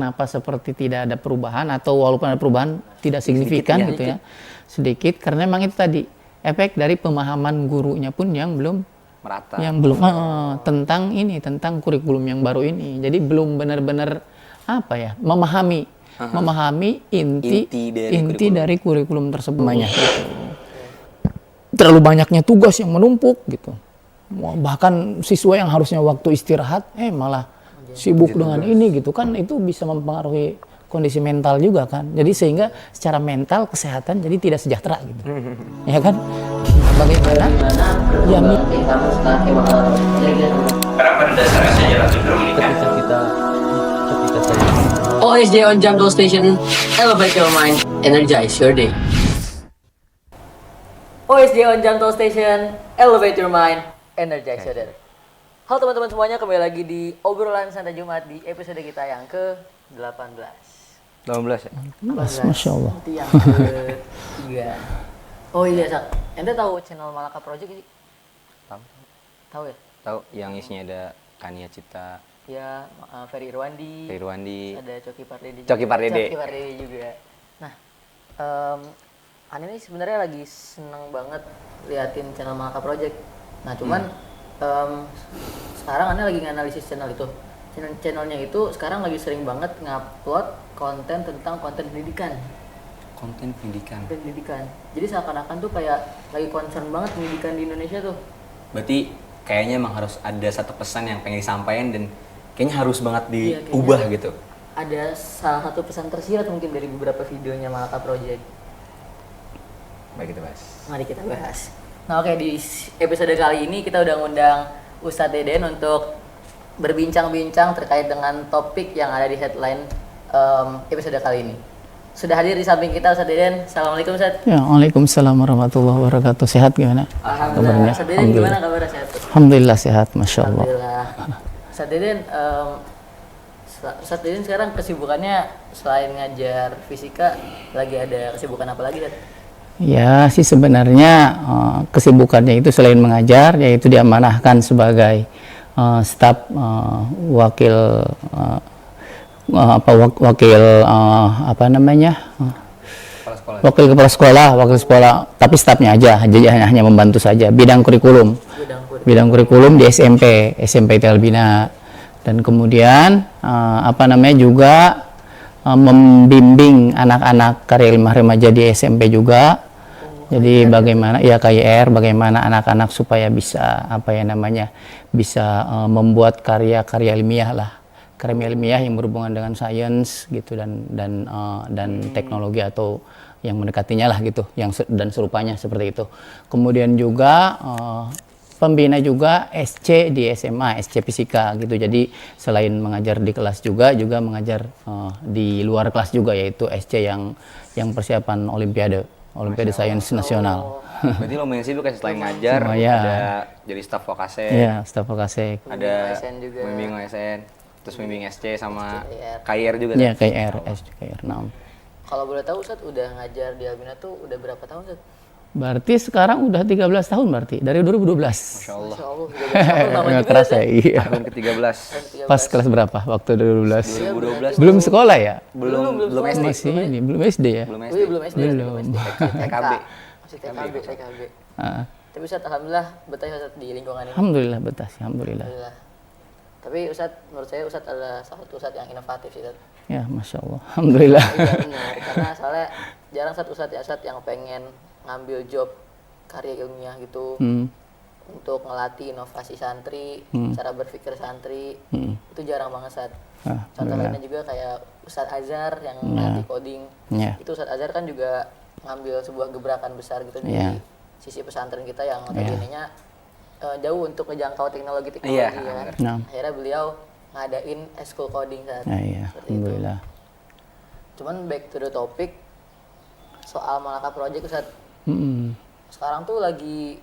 kenapa seperti tidak ada perubahan atau walaupun ada perubahan tidak signifikan gitu ya. Sedikit karena memang itu tadi efek dari pemahaman gurunya pun yang belum merata. Yang belum tentang kurikulum yang baru ini. Jadi belum benar-benar memahami inti dari kurikulum tersebut. Gitu. Terlalu banyaknya tugas yang menumpuk gitu. Bahkan siswa yang harusnya waktu istirahat malah sibuk dengan ini gitu kan, itu bisa mempengaruhi kondisi mental juga kan. Jadi sehingga secara mental kesehatan jadi tidak sejahtera gitu. Ya kan? Bagaimana yang karena pada dasarnya saja cenderung ini kan ketika saya OSJ on Jamdol Station, elevate your mind, energize your day. OSJ on Jamdol Station, elevate your mind, energize your day. Halo teman-teman semuanya, kembali lagi di obrolan santai Jumat di episode kita yang ke-18. 18 ya? 18, Masya Allah. Itu yang ke-3. Oh iya, Sak. Ente tahu channel Malaka Project sih? Tahu. Tahu ya? Tahu, yang isinya ada Kania Cipta. Ya, Ferry Irwandi. Ada Coki Pardede juga. Coki Pardede juga. Nah, Ani ini sebenarnya lagi seneng banget liatin channel Malaka Project. Nah, cuman sekarang Ani lagi nganalisis channel itu. Channelnya itu sekarang lagi sering banget ngupload konten tentang konten pendidikan. Konten pendidikan. Jadi seakan-akan tuh kayak lagi concern banget pendidikan di Indonesia tuh. Berarti kayaknya emang harus ada satu pesan yang pengen disampaikan dan kayaknya harus banget diubah gitu. Ada salah satu pesan tersirat mungkin dari beberapa videonya Malaka Project. Baik, kita bahas. Mari kita bahas. Nah, oke, di episode kali ini kita udah ngundang Ustadz Deden untuk berbincang-bincang terkait dengan topik yang ada di headline episode kali ini. Sudah hadir di samping kita Ustadz Deden. Assalamualaikum Ustadz. Ya, waalaikumsalam warahmatullahi wabarakatuh. Sehat gimana? Alhamdulillah. Ustadz Deden gimana kabarnya, sehat? Alhamdulillah sehat, Masya Allah. Alhamdulillah. Ustadz Deden sekarang kesibukannya selain ngajar fisika, lagi ada kesibukan apa lagi, Ustadz? Ya sih sebenarnya kesibukannya itu selain mengajar, yaitu diamanahkan sebagai staf wakil kepala sekolah, tapi stafnya aja, hanya membantu saja bidang kurikulum di SMP Telbina, dan kemudian juga membimbing anak-anak karya ilmiah remaja di SMP juga. Jadi bagaimana KYR, bagaimana anak-anak supaya bisa bisa membuat karya-karya ilmiah yang berhubungan dengan sains gitu dan teknologi atau yang mendekatinya lah gitu, dan serupanya seperti itu. Kemudian juga pembina juga SC di SMA, SC Fisika gitu. Jadi selain mengajar di kelas juga mengajar di luar kelas juga, yaitu SC yang persiapan Olimpiade Sains Nasional. Berarti lo main sibuk kan selain ngajar, ada jadi staf vokasek. Iya, staf vokasek. Ada membimbing OSN, terus membimbing SC sama KYR juga. Iya, KYR, KYR. Nah. Kalau boleh tahu Ustadz, udah ngajar di Albina tuh udah berapa tahun Ustadz? Berarti sekarang udah 13 tahun berarti, dari 2012. Masya Allah. Nggak kerasa ya, iya. Tahun ke-13. Pas kelas berapa waktu 2012? 2012. Belum sekolah ya? Belum SD. Masih ini, belum SD ya? Belum SD. Belum SD. TKB. Masih TKB. Tapi Ustadz, alhamdulillah betah Ustadz di lingkungan ini. Alhamdulillah betah sih, alhamdulillah. Tapi Ustadz, menurut saya Ustadz adalah salah satu Ustadz yang inovatif sih Ustadz. Ya, Masya Allah, alhamdulillah. Iya benar, karena soalnya jarang Ustadz yang pengen ngambil job karya ilmiah gitu untuk ngelatih inovasi santri, cara berpikir santri, itu jarang banget Ustadz. Contoh lainnya juga kayak Ustadz Azhar yang ngelatih coding, itu Ustadz Azhar kan juga ngambil sebuah gebrakan besar gitu di sisi pesantren kita yang notabene-nya jauh untuk ngejangkau teknologi ya. Akhirnya beliau ngadain school coding saat alhamdulillah. Cuman back to the topic soal Malaka Project Ustadz. Sekarang tuh lagi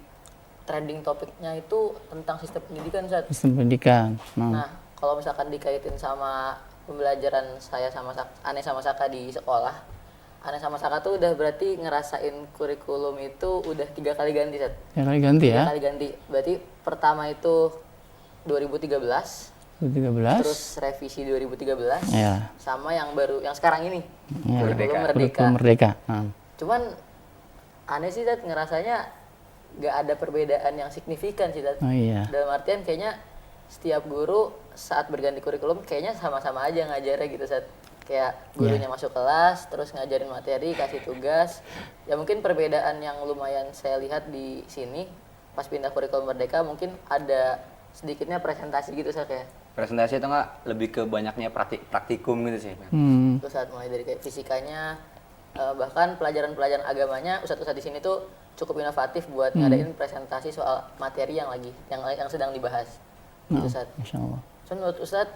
trending topiknya itu tentang sistem pendidikan Ustadz. Sistem pendidikan. Nah, kalau misalkan dikaitin sama pembelajaran saya sama Ane sama Saka di sekolah, Ane sama Saka tuh udah berarti ngerasain kurikulum itu udah 3 kali ganti Ustadz. 3 kali ganti ya? 3 kali ganti. Berarti pertama itu 2013, terus revisi 2013, Ya. sama yang baru yang sekarang ini, Ya. kurikulum Merdeka. Kurikulum Merdeka. Cuman aneh sih Tat, ngerasanya nggak ada perbedaan yang signifikan sih Tat. Oh iya. Dalam artian kayaknya setiap guru saat berganti kurikulum kayaknya sama-sama aja ngajarnya gitu Tat. Kayak gurunya masuk kelas, terus ngajarin materi, kasih tugas. Ya mungkin perbedaan yang lumayan saya lihat di sini pas pindah kurikulum Merdeka mungkin ada sedikitnya presentasi gitu Tat, kayak. Presentasi itu nggak lebih ke banyaknya praktikum gitu sih. Terus saat mulai dari kayak fisikanya, bahkan pelajaran-pelajaran agamanya, ustadz-ustadz di sini tuh cukup inovatif buat ngadain presentasi soal materi yang sedang dibahas. Gitu, Ustadz. Masya Allah. So, menurut Ustadz,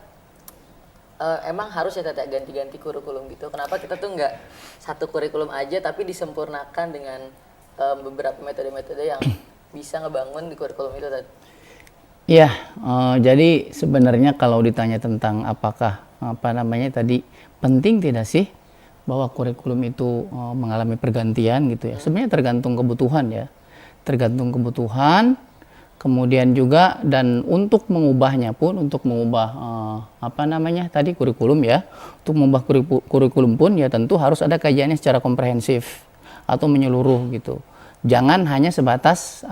emang harus ya Tata ganti-ganti kurikulum gitu. Kenapa kita tuh nggak satu kurikulum aja tapi disempurnakan dengan beberapa metode-metode yang bisa ngebangun di kurikulum itu Tata? Iya, jadi sebenarnya kalau ditanya tentang apakah tadi penting tidak sih bahwa kurikulum itu mengalami pergantian gitu ya. Sebenarnya tergantung kebutuhan ya. Tergantung kebutuhan. Kemudian juga dan untuk mengubahnya pun, untuk mengubah tadi kurikulum ya, untuk mengubah kurikulum pun ya tentu harus ada kajiannya secara komprehensif atau menyeluruh gitu. Jangan hanya sebatas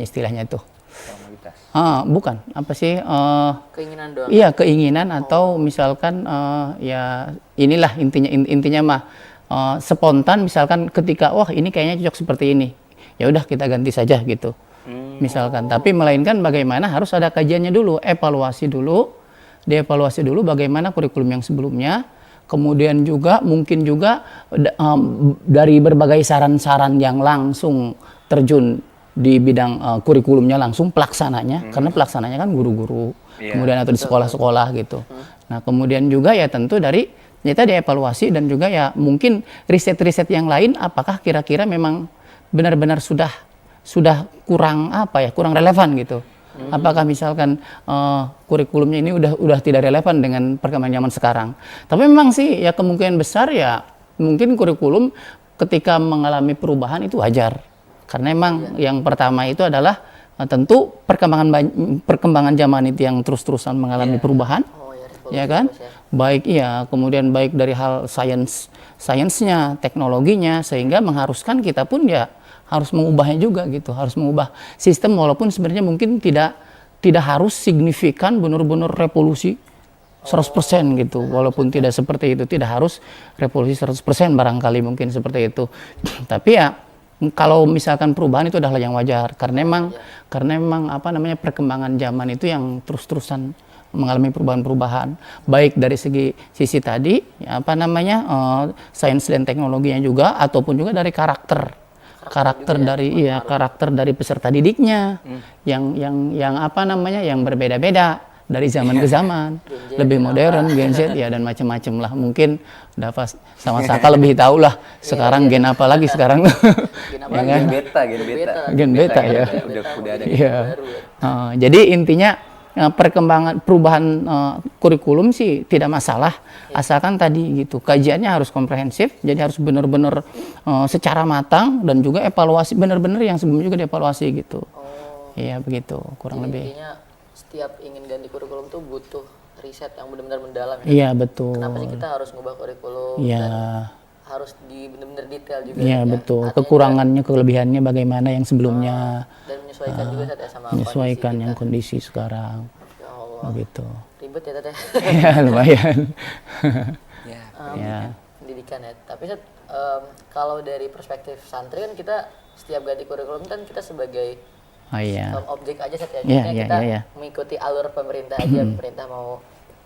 istilahnya itu. Formalitas. Bukan Keinginan doang. Iya, keinginan atau misalkan ya inilah intinya mah. Spontan misalkan ketika ini kayaknya cocok seperti ini, ya udah kita ganti saja gitu misalkan. Tapi melainkan bagaimana harus ada kajiannya dulu, dievaluasi dulu bagaimana kurikulum yang sebelumnya, kemudian juga mungkin juga dari berbagai saran-saran yang langsung terjun di bidang kurikulumnya langsung pelaksananya, karena pelaksananya kan guru-guru kemudian atau di sekolah-sekolah gitu. Nah kemudian juga ya tentu dari kita dievaluasi dan juga ya mungkin riset-riset yang lain apakah kira-kira memang benar-benar sudah kurang kurang relevan gitu. Apakah misalkan kurikulumnya ini udah tidak relevan dengan perkembangan zaman sekarang. Tapi memang sih ya kemungkinan besar ya mungkin kurikulum ketika mengalami perubahan itu wajar. Karena memang yang pertama itu adalah tentu perkembangan zaman itu yang terus-terusan mengalami perubahan. Ya kan? Kemudian baik dari hal sainsnya, teknologinya, sehingga mengharuskan kita pun ya harus mengubahnya juga gitu, harus mengubah sistem walaupun sebenarnya mungkin tidak harus signifikan benar-benar revolusi 100% gitu, walaupun tidak seperti itu, tidak harus revolusi 100% barangkali mungkin seperti itu. Tapi ya kalau misalkan perubahan itu adalah yang wajar karena memang perkembangan zaman itu yang terus-terusan mengalami perubahan-perubahan baik dari sisi tadi sains dan teknologinya juga ataupun juga dari karakter dari peserta didiknya yang berbeda-beda dari zaman ke zaman, lebih modern, Gen Z ya dan macam-macam lah. Mungkin udah pas sama Saka lebih tahu lah sekarang gen apa lagi sekarang. Gen beta ya. Udah ada. Iya. Jadi intinya perubahan kurikulum sih tidak masalah asalkan tadi gitu kajiannya harus komprehensif, jadi harus benar-benar secara matang dan juga evaluasi benar-benar yang sebelumnya juga dievaluasi gitu. Iya begitu kurang lebih. Intinya setiap ingin ganti kurikulum tuh butuh riset yang benar-benar mendalam ya. Iya betul. Kenapa sih kita harus ngubah kurikulum? Iya. Harus benar-benar detail juga. Iya betul. Kekurangannya, kelebihannya bagaimana yang sebelumnya. Dan menyesuaikan juga sama menyesuaikan yang kondisi sekarang. Ya Allah. Begitu. Ribet ya Tete. Ya lumayan. Pendidikan ya. Tapi kalau dari perspektif santri kan kita setiap ganti kurikulum kan kita sebagai objek aja kita mengikuti alur pemerintah aja. Pemerintah mau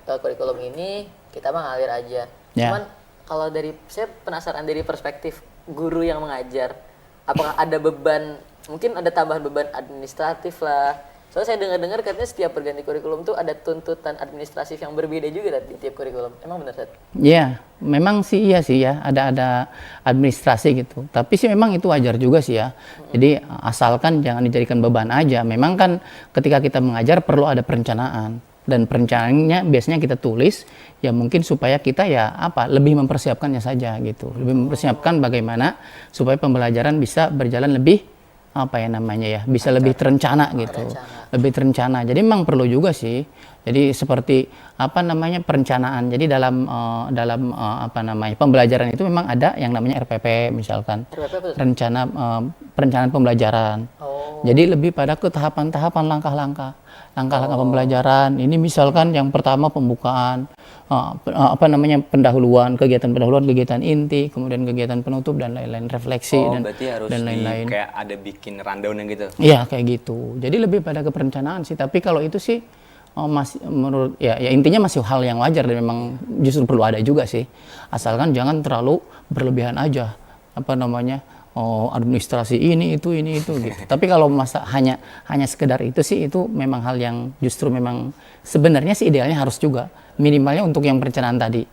kurikulum ini kita mengalir aja. Cuman kalau saya penasaran dari perspektif guru yang mengajar, apakah ada beban, mungkin ada tambahan beban administratif lah. Soalnya saya dengar-dengar katanya setiap berganti kurikulum tuh ada tuntutan administratif yang berbeda juga di tiap kurikulum. Emang benar, Seth? Iya, memang sih iya sih ya, ada administrasi gitu. Tapi sih memang itu wajar juga sih ya. Jadi asalkan jangan dijadikan beban aja. Memang kan ketika kita mengajar perlu ada perencanaan. Dan perencanaannya biasanya kita tulis ya mungkin supaya kita lebih mempersiapkannya saja gitu. Lebih mempersiapkan bagaimana supaya pembelajaran bisa berjalan lebih apa ya namanya ya, bisa lebih terencana gitu, lebih terencana. Jadi memang perlu juga sih. Jadi seperti apa namanya perencanaan. Jadi dalam apa namanya pembelajaran itu memang ada yang namanya RPP misalkan, perencanaan pembelajaran. Jadi lebih pada ke tahapan-tahapan langkah-langkah pembelajaran. Ini misalkan yang pertama pembukaan, apa namanya kegiatan pendahuluan, kegiatan inti, kemudian kegiatan penutup dan lain-lain, refleksi berarti harus dan lain-lain. Kayak ada bikin rundown gitu. Iya kayak gitu. Jadi lebih pada ke perencanaan sih. Tapi kalau itu sih masih menurut ya intinya masih hal yang wajar dan memang justru perlu ada juga sih. Asalkan jangan terlalu berlebihan aja. Apa namanya? Administrasi ini itu gitu. Tapi kalau hanya sekedar itu sih, itu memang hal yang justru memang sebenarnya sih idealnya harus juga minimalnya untuk yang perencanaan tadi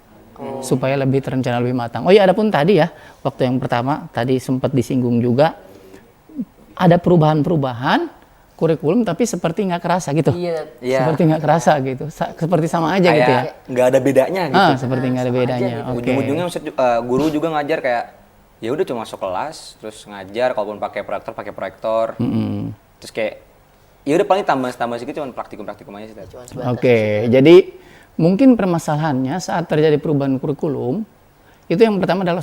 supaya lebih terencana, lebih matang. Oh iya, adapun tadi ya waktu yang pertama tadi sempat disinggung juga ada perubahan kurikulum tapi seperti nggak kerasa gitu. Seperti nggak kerasa gitu. Seperti sama aja gitu ya. Nggak ada bedanya gitu. Seperti nggak ada bedanya. Ujung-ujungnya guru juga ngajar kayak ya udah cuma masuk kelas terus ngajar, kalaupun pakai proyektor. Terus kayak ya udah paling tambah sedikit cuma praktikum aja sih. Oke, jadi mungkin permasalahannya saat terjadi perubahan kurikulum itu yang pertama adalah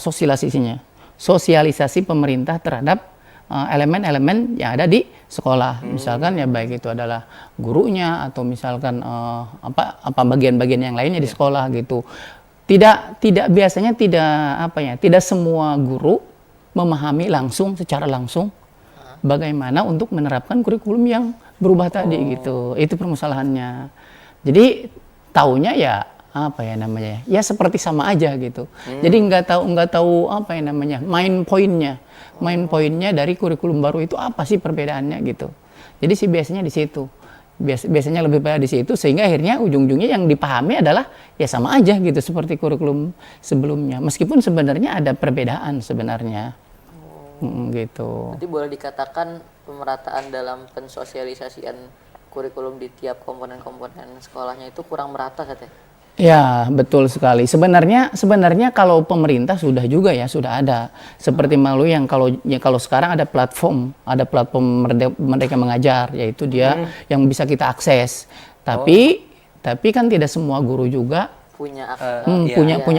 sosialisasi pemerintah terhadap elemen-elemen yang ada di sekolah. Misalkan ya baik itu adalah gurunya atau misalkan apa bagian-bagian yang lainnya di sekolah gitu. Biasanya tidak semua guru memahami secara langsung bagaimana untuk menerapkan kurikulum yang berubah tadi gitu. Itu permasalahannya. Jadi taunya ya ya seperti sama aja gitu. Jadi nggak tahu apa ya namanya main poinnya dari kurikulum baru itu apa sih perbedaannya gitu. Jadi sih biasanya di situ. Biasanya lebih pada di situ sehingga akhirnya ujung-ujungnya yang dipahami adalah ya sama aja gitu seperti kurikulum sebelumnya. Meskipun sebenarnya ada perbedaan sebenarnya. Gitu. Jadi boleh dikatakan pemerataan dalam pensosialisasian kurikulum di tiap komponen-komponen sekolahnya itu kurang merata katanya. Ya, betul sekali. Sebenarnya kalau pemerintah sudah ada. Seperti melalui yang kalau sekarang ada platform Merdeka Mengajar, yaitu dia yang bisa kita akses. Tapi kan tidak semua guru juga punya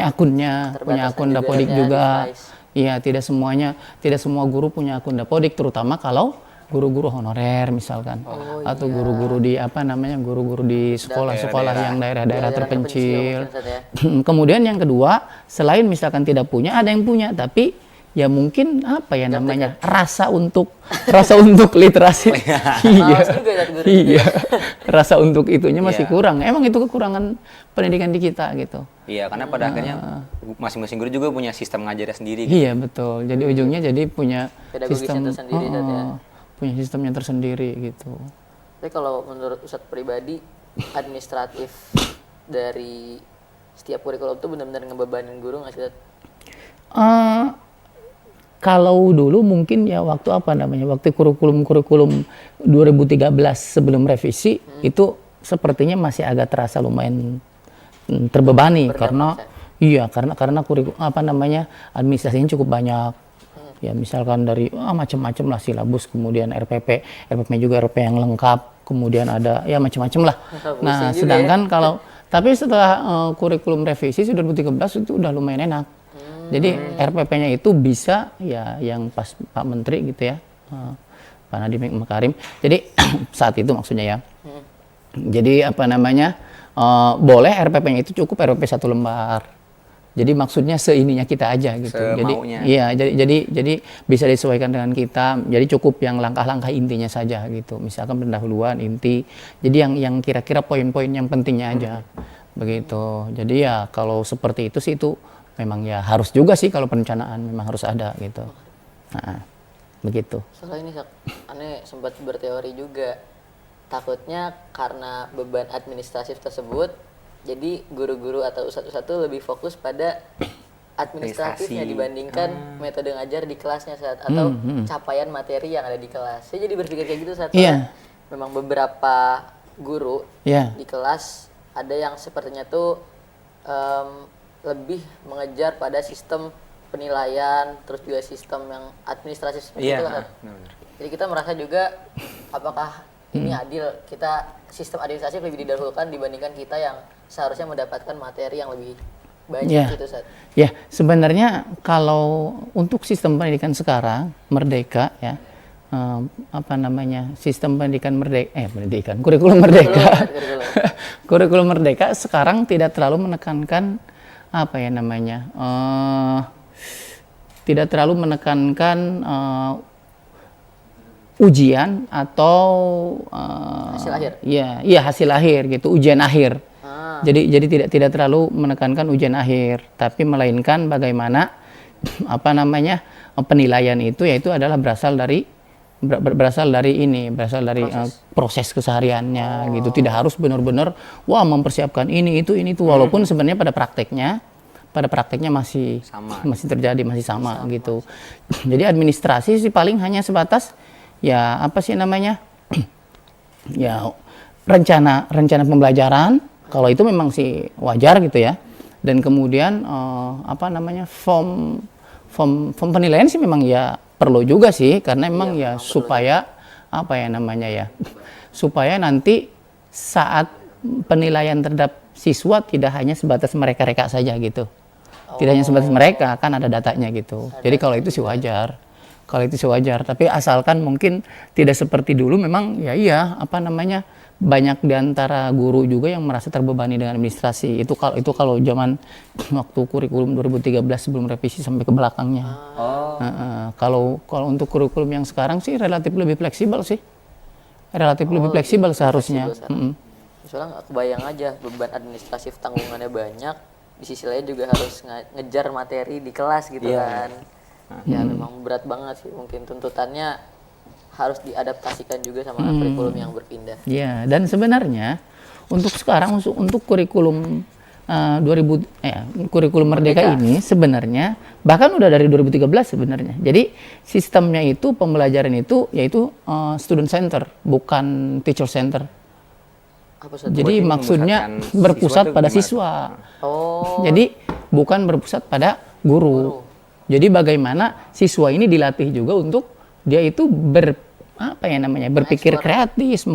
akunnya, punya akun Dapodik juga. Iya, tidak semua guru punya akun Dapodik, terutama kalau guru-guru honorer misalkan, atau guru-guru di guru-guru di sekolah-sekolah yang daerah-daerah terpencil. Kemudian yang kedua, selain misalkan tidak punya, ada yang punya tapi ya mungkin rasa untuk literasi. Iya. Rasa untuk itunya masih kurang. Emang itu kekurangan pendidikan di kita gitu. Iya, karena pada akhirnya masing-masing guru juga punya sistem ngajarnya sendiri. Gitu. Iya, betul. Jadi ujungnya punya sistem tersendiri punya sistemnya tersendiri gitu. Tapi kalau menurut Ustadz pribadi, administratif dari setiap kurikulum itu benar-benar ngebebanin guru nggak sih? Kalau dulu mungkin ya waktu kurikulum 2013 sebelum revisi itu sepertinya masih agak terasa lumayan terbebani karena kurikulum administrasinya cukup banyak. Ya misalkan dari macam-macam lah silabus, kemudian RPP juga RPP yang lengkap, kemudian ada ya macam-macam lah. Nah, sedangkan tapi setelah kurikulum revisi 2013 itu udah lumayan enak. Jadi RPP-nya itu bisa ya yang pas Pak Menteri gitu ya, Pak Nadiem Makarim. Jadi saat itu maksudnya ya. Jadi boleh RPP-nya itu cukup RPP 1 lembar. Jadi maksudnya seininya kita aja gitu. Semaunya. Jadi bisa disesuaikan dengan kita. Jadi cukup yang langkah-langkah intinya saja gitu. Misalkan pendahuluan, inti. Jadi yang kira-kira poin-poin yang pentingnya aja. Begitu. Jadi ya kalau seperti itu sih itu memang ya harus juga sih kalau perencanaan memang harus ada gitu. Nah, begitu. Soalnya ini aneh sempat berteori juga. Takutnya karena beban administratif tersebut, jadi guru-guru atau ustadz-ustadz itu lebih fokus pada administratifnya dibandingkan metode ngajar di kelasnya atau capaian materi yang ada di kelas. Saya jadi berpikir kayak gitu memang beberapa guru di kelas ada yang sepertinya tuh lebih mengejar pada sistem penilaian, terus juga sistem yang administratif seperti itu kan. Jadi kita merasa juga apakah ini adil, kita sistem administrasi lebih didahulukan dibandingkan kita yang seharusnya mendapatkan materi yang lebih banyak gitu Ustaz. Ya, sebenarnya kalau untuk sistem pendidikan sekarang merdeka ya, apa namanya, sistem pendidikan merdeka, kurikulum merdeka, kurikulum merdeka sekarang tidak terlalu menekankan apa ya namanya, tidak terlalu menekankan ujian atau Hasil akhir. Iya hasil akhir gitu, ujian akhir. Jadi tidak terlalu menekankan ujian akhir, tapi melainkan bagaimana apa namanya penilaian itu yaitu adalah berasal dari proses kesehariannya gitu. Tidak harus benar-benar mempersiapkan ini itu walaupun sebenarnya pada prakteknya masih terjadi, masih sama gitu. Jadi administrasi sih paling hanya sebatas ya apa sih namanya ya rencana pembelajaran, kalau itu memang sih wajar gitu ya. Dan kemudian apa namanya form penilaian sih memang ya perlu juga sih, karena memang ya supaya apa ya namanya ya, supaya nanti saat penilaian terhadap siswa tidak hanya sebatas mereka saja gitu. Tidak hanya sebatas mereka, kan ada datanya gitu. Jadi kalau itu sih wajar. Tapi asalkan mungkin tidak seperti dulu, memang ya iya apa namanya, banyak di antara guru juga yang merasa terbebani dengan administrasi. Itu kalau zaman waktu kurikulum 2013 sebelum revisi sampai ke belakangnya. Kalau untuk kurikulum yang sekarang sih relatif lebih fleksibel sih. Lebih fleksibel seharusnya. Soalnya nggak kebayang aja beban administratif, tanggungannya banyak. Di sisi lain juga harus ngejar materi di kelas gitu kan. Ya memang berat banget sih, mungkin tuntutannya harus diadaptasikan juga sama kurikulum yang berpindah. Iya, dan sebenarnya untuk sekarang untuk kurikulum kurikulum Merdeka ini sebenarnya bahkan udah dari 2013 sebenarnya. Jadi sistemnya itu, pembelajaran itu yaitu student center, bukan teacher center. Jadi maksudnya berpusat pada siswa. Jadi bukan berpusat pada guru. Jadi bagaimana siswa ini dilatih juga untuk dia itu berpikir kreatif,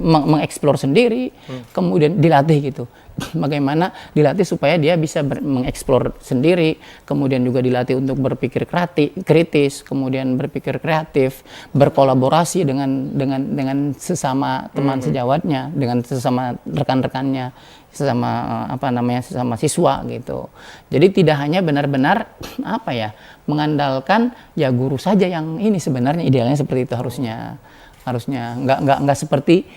mengeksplor sendiri, kemudian dilatih gitu. Bagaimana dilatih supaya dia bisa mengeksplor sendiri, kemudian juga dilatih untuk berpikir kritis, kemudian berpikir kreatif, berkolaborasi dengan sesama teman sejawatnya, dengan sesama rekan-rekannya, sesama siswa gitu. Jadi tidak hanya benar-benar mengandalkan ya guru saja yang ini, sebenarnya idealnya seperti itu harusnya nggak seperti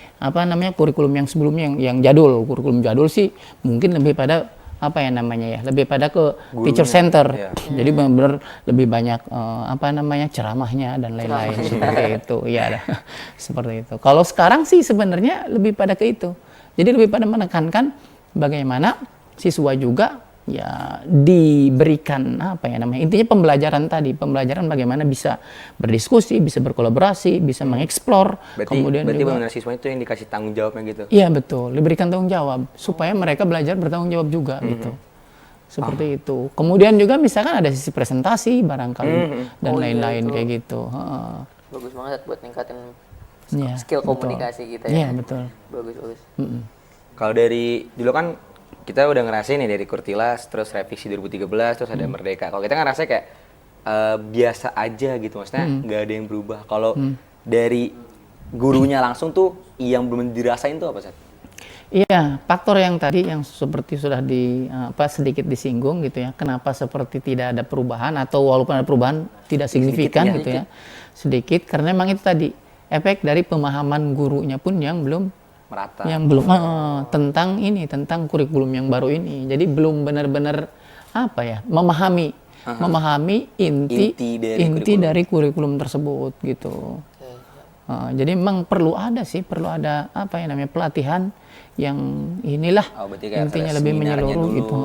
kurikulum yang sebelumnya yang jadul. Kurikulum jadul sih mungkin lebih pada lebih pada ke gurunya, teacher center. Jadi benar-benar lebih banyak ceramahnya dan lain-lain seperti itu. Ya, seperti itu. Kalau sekarang sih sebenarnya lebih pada ke itu. Jadi lebih pada menekankan bagaimana siswa juga ya diberikan intinya pembelajaran bagaimana bisa berdiskusi, bisa berkolaborasi, bisa mengeksplor. Berarti juga benar siswa itu yang dikasih tanggung jawabnya gitu. Iya betul, diberikan tanggung jawab supaya mereka belajar bertanggung jawab juga gitu. Seperti itu. Kemudian juga misalkan ada sisi presentasi barangkali dan lain-lain kayak gitu. Bagus banget buat ningkatin skill komunikasi kita Iya ya. betul. Bagus. Kalau dari dulu kan kita udah ngerasain nih dari Kurtilas, terus revisi 2013, terus ada Merdeka. Kalau kita ngerasa kayak biasa aja gitu, maksudnya nggak ada yang berubah. Kalau dari gurunya langsung tuh yang belum dirasain tuh apa sih? Iya, faktor yang tadi yang seperti sudah sedikit disinggung gitu ya. Kenapa seperti tidak ada perubahan atau walaupun ada perubahan tidak signifikan gitu ya. Sedikit karena memang itu tadi efek dari pemahaman gurunya pun yang belum merata, yang belum tentang kurikulum yang baru ini. Jadi belum benar-benar memahami inti dari kurikulum tersebut gitu. Jadi memang perlu ada pelatihan yang inilah intinya lebih menyeluruh gitu.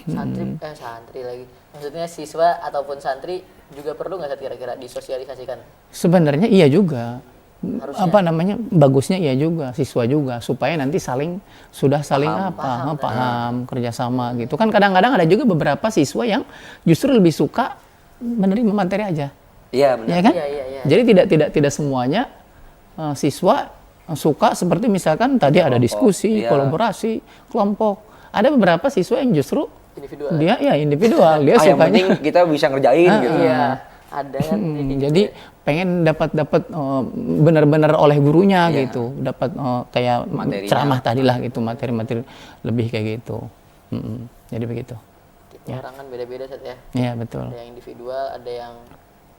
Santri lagi. Maksudnya siswa ataupun santri juga perlu nggak kira-kira disosialisasikan? Sebenarnya iya juga. Harusnya. Bagusnya iya juga, siswa juga, supaya nanti saling paham kerjasama gitu. Kan kadang-kadang ada juga beberapa siswa yang justru lebih suka menerima materi aja. Iya benar. Ya kan? Iya. Jadi tidak semuanya siswa suka seperti misalkan tadi ada diskusi, iya. kolaborasi, kelompok. Ada beberapa siswa yang justru Individual. dia ya individual, dia Yang penting sukanya. kita bisa ngerjain gitu. Iya, ada kan. Jadi pengen dapat benar-benar oleh gurunya Iya. gitu, dapat kayak Materinya. ceramah tadi lah gitu, materi-materi lebih kayak gitu. Jadi begitu. Tipe orang kan beda-beda Sat, ya. Iya betul. Ada yang individual, ada yang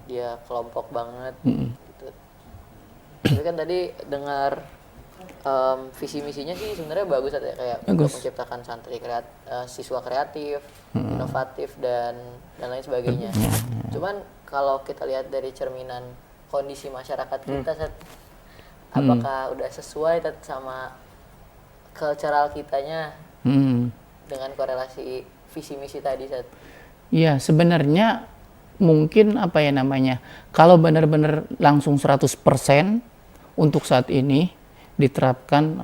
dia kelompok banget gitu. Tapi kan tadi dengar visi misinya sih sebenarnya bagus Sat, ya, kayak untuk Bagus. menciptakan siswa kreatif, inovatif dan lain sebagainya. Cuman kalau kita lihat dari cerminan kondisi masyarakat kita Sat, apakah udah sesuai Sat, sama cultural kitanya dengan korelasi visi misi tadi Sat? Iya, sebenarnya mungkin apa ya namanya, kalau benar-benar langsung 100% untuk saat ini diterapkan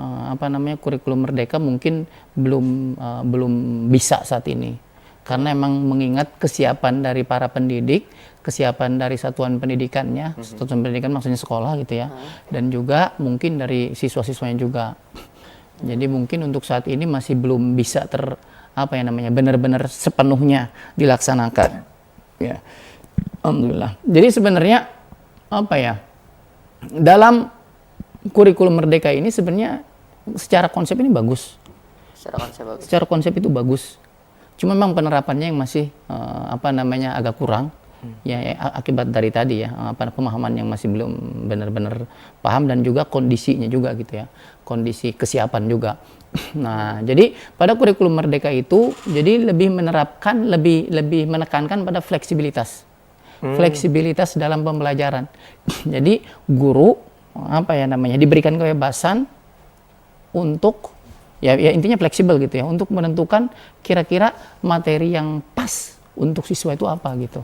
kurikulum Merdeka mungkin belum bisa saat ini. Karena emang mengingat kesiapan dari para pendidik, kesiapan dari satuan pendidikannya, satuan pendidikan maksudnya sekolah gitu ya, dan juga mungkin dari siswa-siswanya juga. Jadi mungkin untuk saat ini masih belum bisa benar-benar sepenuhnya dilaksanakan. Ya, alhamdulillah. Jadi sebenarnya dalam kurikulum Merdeka ini sebenarnya secara konsep ini bagus. Secara konsep itu bagus. Cuma memang penerapannya yang masih agak kurang. Ya akibat dari tadi ya, pemahaman yang masih belum benar-benar paham dan juga kondisinya juga gitu ya. Kondisi kesiapan juga. Nah, jadi pada kurikulum Merdeka itu jadi lebih menekankan pada fleksibilitas. Fleksibilitas dalam pembelajaran. Jadi guru diberikan kebebasan untuk ya intinya fleksibel gitu ya, untuk menentukan kira-kira materi yang pas untuk siswa itu apa gitu.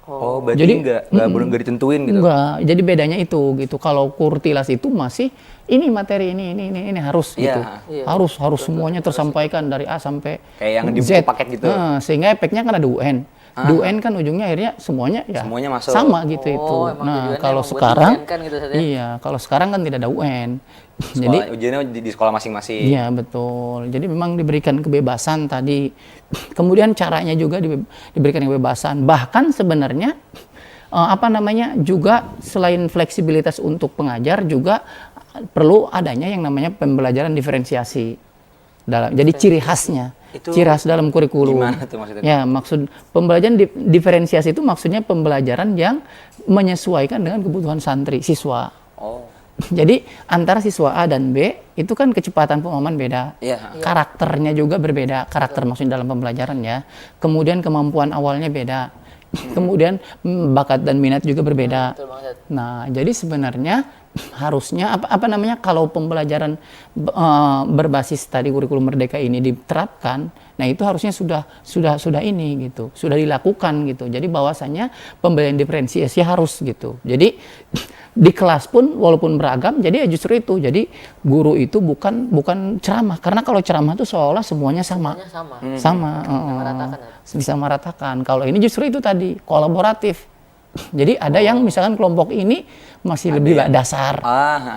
Oh, berarti jadi nggak ditentuin gitu? Enggak, jadi bedanya itu gitu. Kalau Kurtilas itu masih ini materi ini harus gitu. Iya. Harus semuanya tersampaikan dari A sampai Kayak yang di Z. buku paket gitu. Sehingga efeknya kan ada UN. Di UN kan ujungnya akhirnya semuanya masuk. sama gitu itu. Emang Nah, tujuannya kalau emang buat sekarang UN kan gitu, Sat, ya? iya, kalau sekarang kan tidak ada UN. Jadi ujiannya di sekolah masing-masing. Iya betul. Jadi memang diberikan kebebasan tadi. Kemudian caranya juga diberikan kebebasan. Bahkan sebenarnya juga selain fleksibilitas untuk pengajar juga perlu adanya yang namanya pembelajaran diferensiasi. Jadi ciri khasnya. Ciri khas dalam kurikulum. Gimana tuh maksudnya? Ya, maksud pembelajaran diferensiasi itu maksudnya pembelajaran yang menyesuaikan dengan kebutuhan santri, siswa. Oh. Jadi antara siswa A dan B itu kan kecepatan pemahaman beda, karakternya juga berbeda, karakter maksudnya dalam pembelajaran ya. Kemudian kemampuan awalnya beda, kemudian bakat dan minat juga berbeda. Betul banget. Nah, jadi sebenarnya harusnya kalau pembelajaran berbasis tadi kurikulum Merdeka ini diterapkan, nah itu harusnya sudah ini gitu, sudah dilakukan gitu. Jadi bahwasannya pembelajaran diferensiasi harus gitu. Jadi di kelas pun walaupun beragam, jadi ya justru itu. Jadi guru itu bukan ceramah, karena kalau ceramah itu seolah semuanya sama. Sama. Bisa meratakan. Kalau ini justru itu tadi kolaboratif. Jadi ada yang misalkan kelompok ini masih lebih dasar,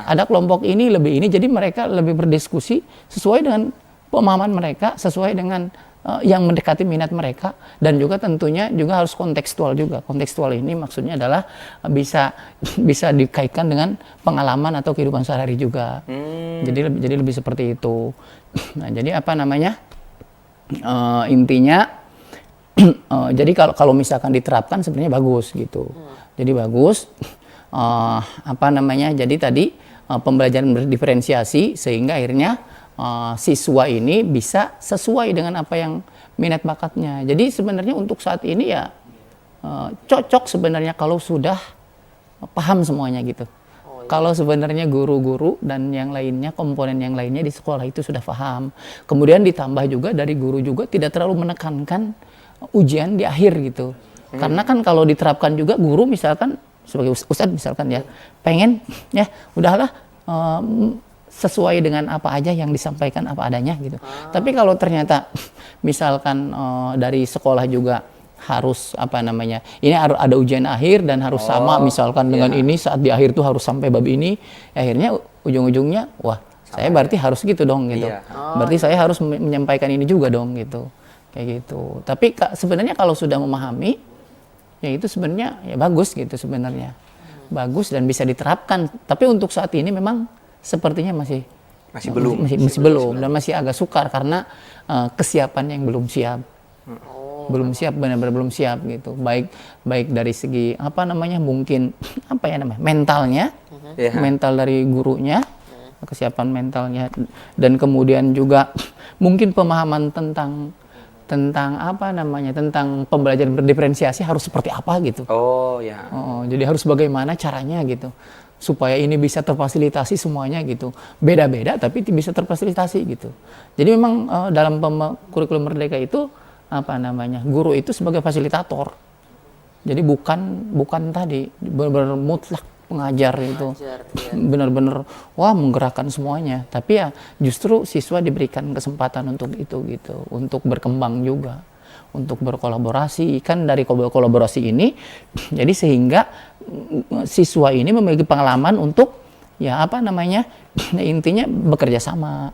ada kelompok ini lebih ini, jadi mereka lebih berdiskusi sesuai dengan pemahaman mereka, sesuai dengan yang mendekati minat mereka, dan juga tentunya juga harus kontekstual juga. Kontekstual ini maksudnya adalah bisa dikaitkan dengan pengalaman atau kehidupan sehari-hari juga. Jadi lebih seperti itu. Nah, jadi intinya. Jadi kalau misalkan diterapkan sebenarnya bagus gitu. Jadi bagus. Jadi tadi pembelajaran berdiferensiasi sehingga akhirnya siswa ini bisa sesuai dengan apa yang minat bakatnya. Jadi sebenarnya untuk saat ini ya cocok sebenarnya kalau sudah paham semuanya gitu. Kalau sebenarnya guru-guru dan yang lainnya, komponen yang lainnya di sekolah itu sudah paham. Kemudian ditambah juga dari guru juga tidak terlalu menekankan ujian di akhir gitu. Karena kan kalau diterapkan juga guru misalkan sebagai ustadz misalkan ya pengen ya udahlah sesuai dengan apa aja yang disampaikan apa adanya gitu. Tapi kalau ternyata misalkan dari sekolah juga harus apa namanya, ini ada ujian akhir dan harus sama misalkan dengan ini, saat di akhir tuh harus sampai bab ini, akhirnya ujung-ujungnya wah saya berarti harus gitu dong gitu. Iya. Berarti saya harus menyampaikan ini juga dong gitu. Kayak gitu. Tapi sebenarnya kalau sudah memahami, ya itu sebenarnya ya bagus gitu sebenarnya. Bagus dan bisa diterapkan. Tapi untuk saat ini memang sepertinya masih belum dan masih agak sukar karena kesiapan yang belum siap. Belum siap, benar-benar belum siap gitu. Baik dari segi apa namanya, mungkin apa ya namanya, mental dari gurunya, kesiapan mentalnya, dan kemudian juga mungkin pemahaman tentang apa namanya, tentang pembelajaran berdiferensiasi harus seperti apa gitu. Jadi harus bagaimana caranya gitu supaya ini bisa terfasilitasi semuanya gitu. Beda-beda tapi bisa terfasilitasi gitu. Jadi memang dalam kurikulum Merdeka itu apa namanya, guru itu sebagai fasilitator. Jadi bukan tadi benar-benar mutlak pengajar itu. Benar-benar wah menggerakkan semuanya. Tapi ya justru siswa diberikan kesempatan untuk itu gitu, untuk berkembang juga, untuk berkolaborasi. Kan dari kolaborasi ini jadi sehingga siswa ini memiliki pengalaman untuk ya apa namanya, intinya bekerja sama.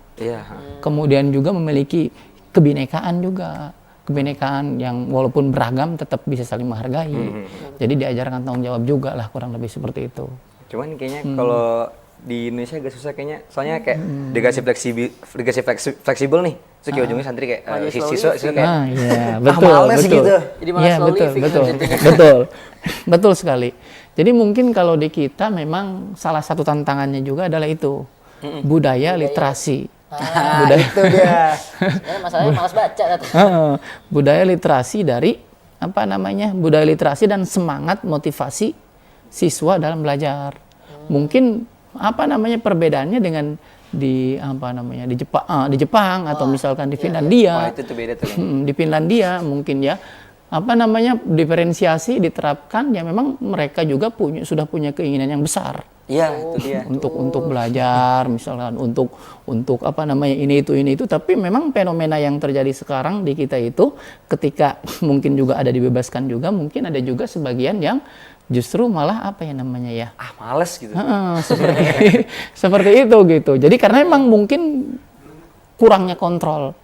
Kemudian juga memiliki kebinekaan juga. Kebinekaan yang walaupun beragam tetap bisa saling menghargai. Jadi diajarkan tanggung jawab juga lah, kurang lebih seperti itu. Cuman kayaknya kalau di Indonesia agak susah kayaknya, soalnya kayak dikasih fleksibel nih, terus kayak ujungnya santri kayak siswa kayak betul, males betul. gitu. Jadi malah slow living betul sekali. Jadi mungkin kalau di kita memang salah satu tantangannya juga adalah itu budaya literasi. Budaya itu dia. Masalahnya malas baca. Budaya literasi dari apa namanya, budaya literasi dan semangat motivasi siswa dalam belajar. Mungkin apa namanya perbedaannya dengan di apa namanya di Jepang atau misalkan di Finlandia. Itu tuh beda tuh. Di Finlandia mungkin ya apa namanya diferensiasi diterapkan, ya memang mereka juga sudah punya keinginan yang besar. Iya, itu dia. Untuk belajar misalkan untuk apa namanya ini itu, tapi memang fenomena yang terjadi sekarang di kita itu ketika mungkin juga ada dibebaskan juga, mungkin ada juga sebagian yang justru malah apa ya namanya ya, males gitu. seperti itu gitu. Jadi karena memang mungkin kurangnya kontrol.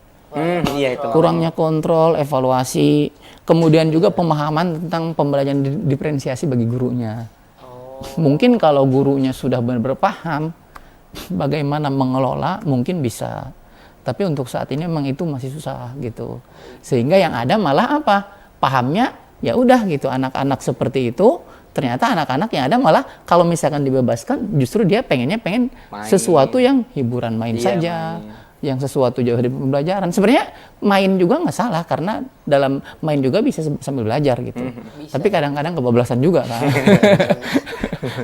Kurangnya kontrol, evaluasi, kemudian juga pemahaman tentang pembelajaran diferensiasi bagi gurunya. Mungkin kalau gurunya sudah benar-benar paham bagaimana mengelola, mungkin bisa. Tapi untuk saat ini memang itu masih susah gitu. Sehingga yang ada malah apa? Pahamnya ya udah gitu, anak-anak seperti itu. Ternyata anak-anak yang ada malah kalau misalkan dibebaskan, justru dia pengen sesuatu yang hiburan, main saja. Yang sesuatu jauh dari pembelajaran. Sebenarnya main juga nggak salah, karena dalam main juga bisa sambil belajar gitu. Tapi kadang-kadang kebablasan juga kan.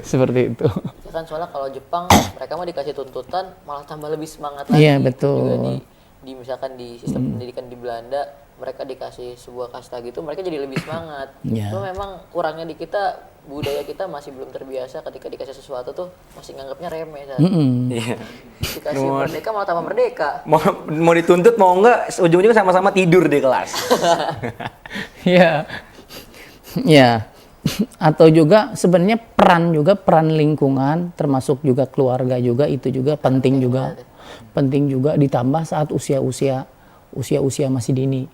Seperti itu. Kan soalnya kalau Jepang mereka mah dikasih tuntutan malah tambah lebih semangat lagi. Iya betul. Juga misalkan di sistem pendidikan di Belanda mereka dikasih sebuah kasta gitu, mereka jadi lebih semangat. Itu memang kurangnya di kita, budaya kita masih belum terbiasa ketika dikasih sesuatu tuh masih nganggapnya remeh. Dikasih merdeka malah tambah merdeka. Mau dituntut mau enggak, ujung-ujungnya sama-sama tidur di kelas. Ya. Atau juga sebenarnya peran lingkungan, termasuk juga keluarga juga, itu juga penting juga. Penting juga ditambah saat usia masih dini.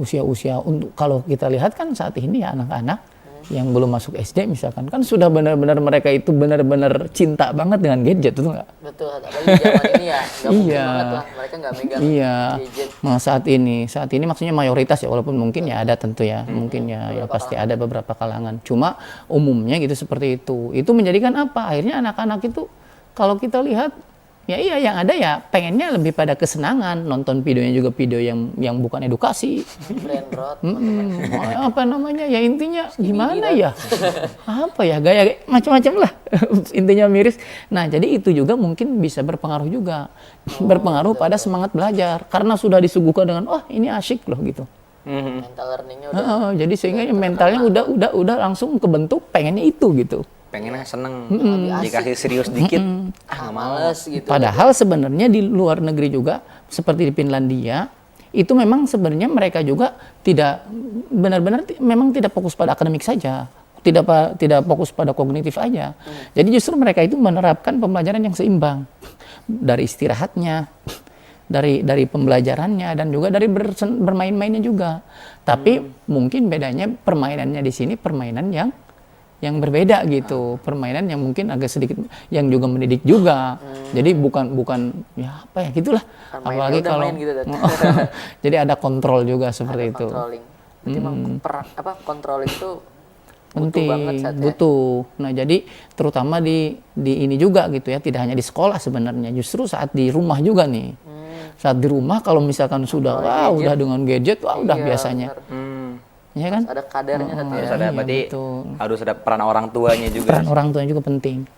Usia untuk kalau kita lihat kan saat ini ya anak-anak yang belum masuk SD misalkan kan sudah benar-benar mereka itu benar-benar cinta banget dengan gadget, betul nggak? Betul, apalagi zaman ini ya nggak mungkin banget lah mereka nggak megang gadget. Nah, saat ini maksudnya mayoritas ya, walaupun mungkin ya ada tentu ya, mungkin ya pasti ada beberapa kalangan. Cuma umumnya gitu seperti itu. Itu menjadikan apa? Akhirnya anak-anak itu kalau kita lihat ya iya yang ada ya pengennya lebih pada kesenangan, nonton videonya juga video yang bukan edukasi. Apa namanya ya intinya gimana ya? Apa ya gaya macam-macam lah. Intinya miris. Nah, jadi itu juga mungkin bisa berpengaruh juga. Berpengaruh pada semangat belajar karena sudah disuguhkan dengan ini asyik loh gitu. Mental learning-nya udah. Jadi sehingga mentalnya udah langsung kebentuk pengennya itu gitu. Pengennya seneng, dikasih serius dikit, nggak males gitu. Padahal sebenarnya di luar negeri juga, seperti di Finlandia, itu memang sebenarnya mereka juga tidak benar-benar memang tidak fokus pada akademik saja, tidak fokus pada kognitif aja. Jadi justru mereka itu menerapkan pembelajaran yang seimbang dari istirahatnya, dari pembelajarannya dan juga dari bermain-mainnya juga. Tapi mungkin bedanya permainannya di sini permainan yang berbeda gitu, permainan yang mungkin agak sedikit yang juga mendidik juga. Jadi bukan ya apa ya gitulah. Apalagi udah kalau main gitu, Dad. jadi ada kontrol juga seperti itu. Controlling. Berarti emang controlling itu butuh Penting, banget saat ya. butuh. Nah, jadi terutama di ini juga gitu ya, tidak hanya di sekolah sebenarnya, justru saat di rumah juga nih. Saat di rumah kalau misalkan sudah udah dengan gadget, udah Iya, biasanya. bener. Ya kan? Ada kadarnya Dad, ya. Harus ada, Iya, berarti betul. harus ada peran orang tuanya juga. Peran orang tua juga penting.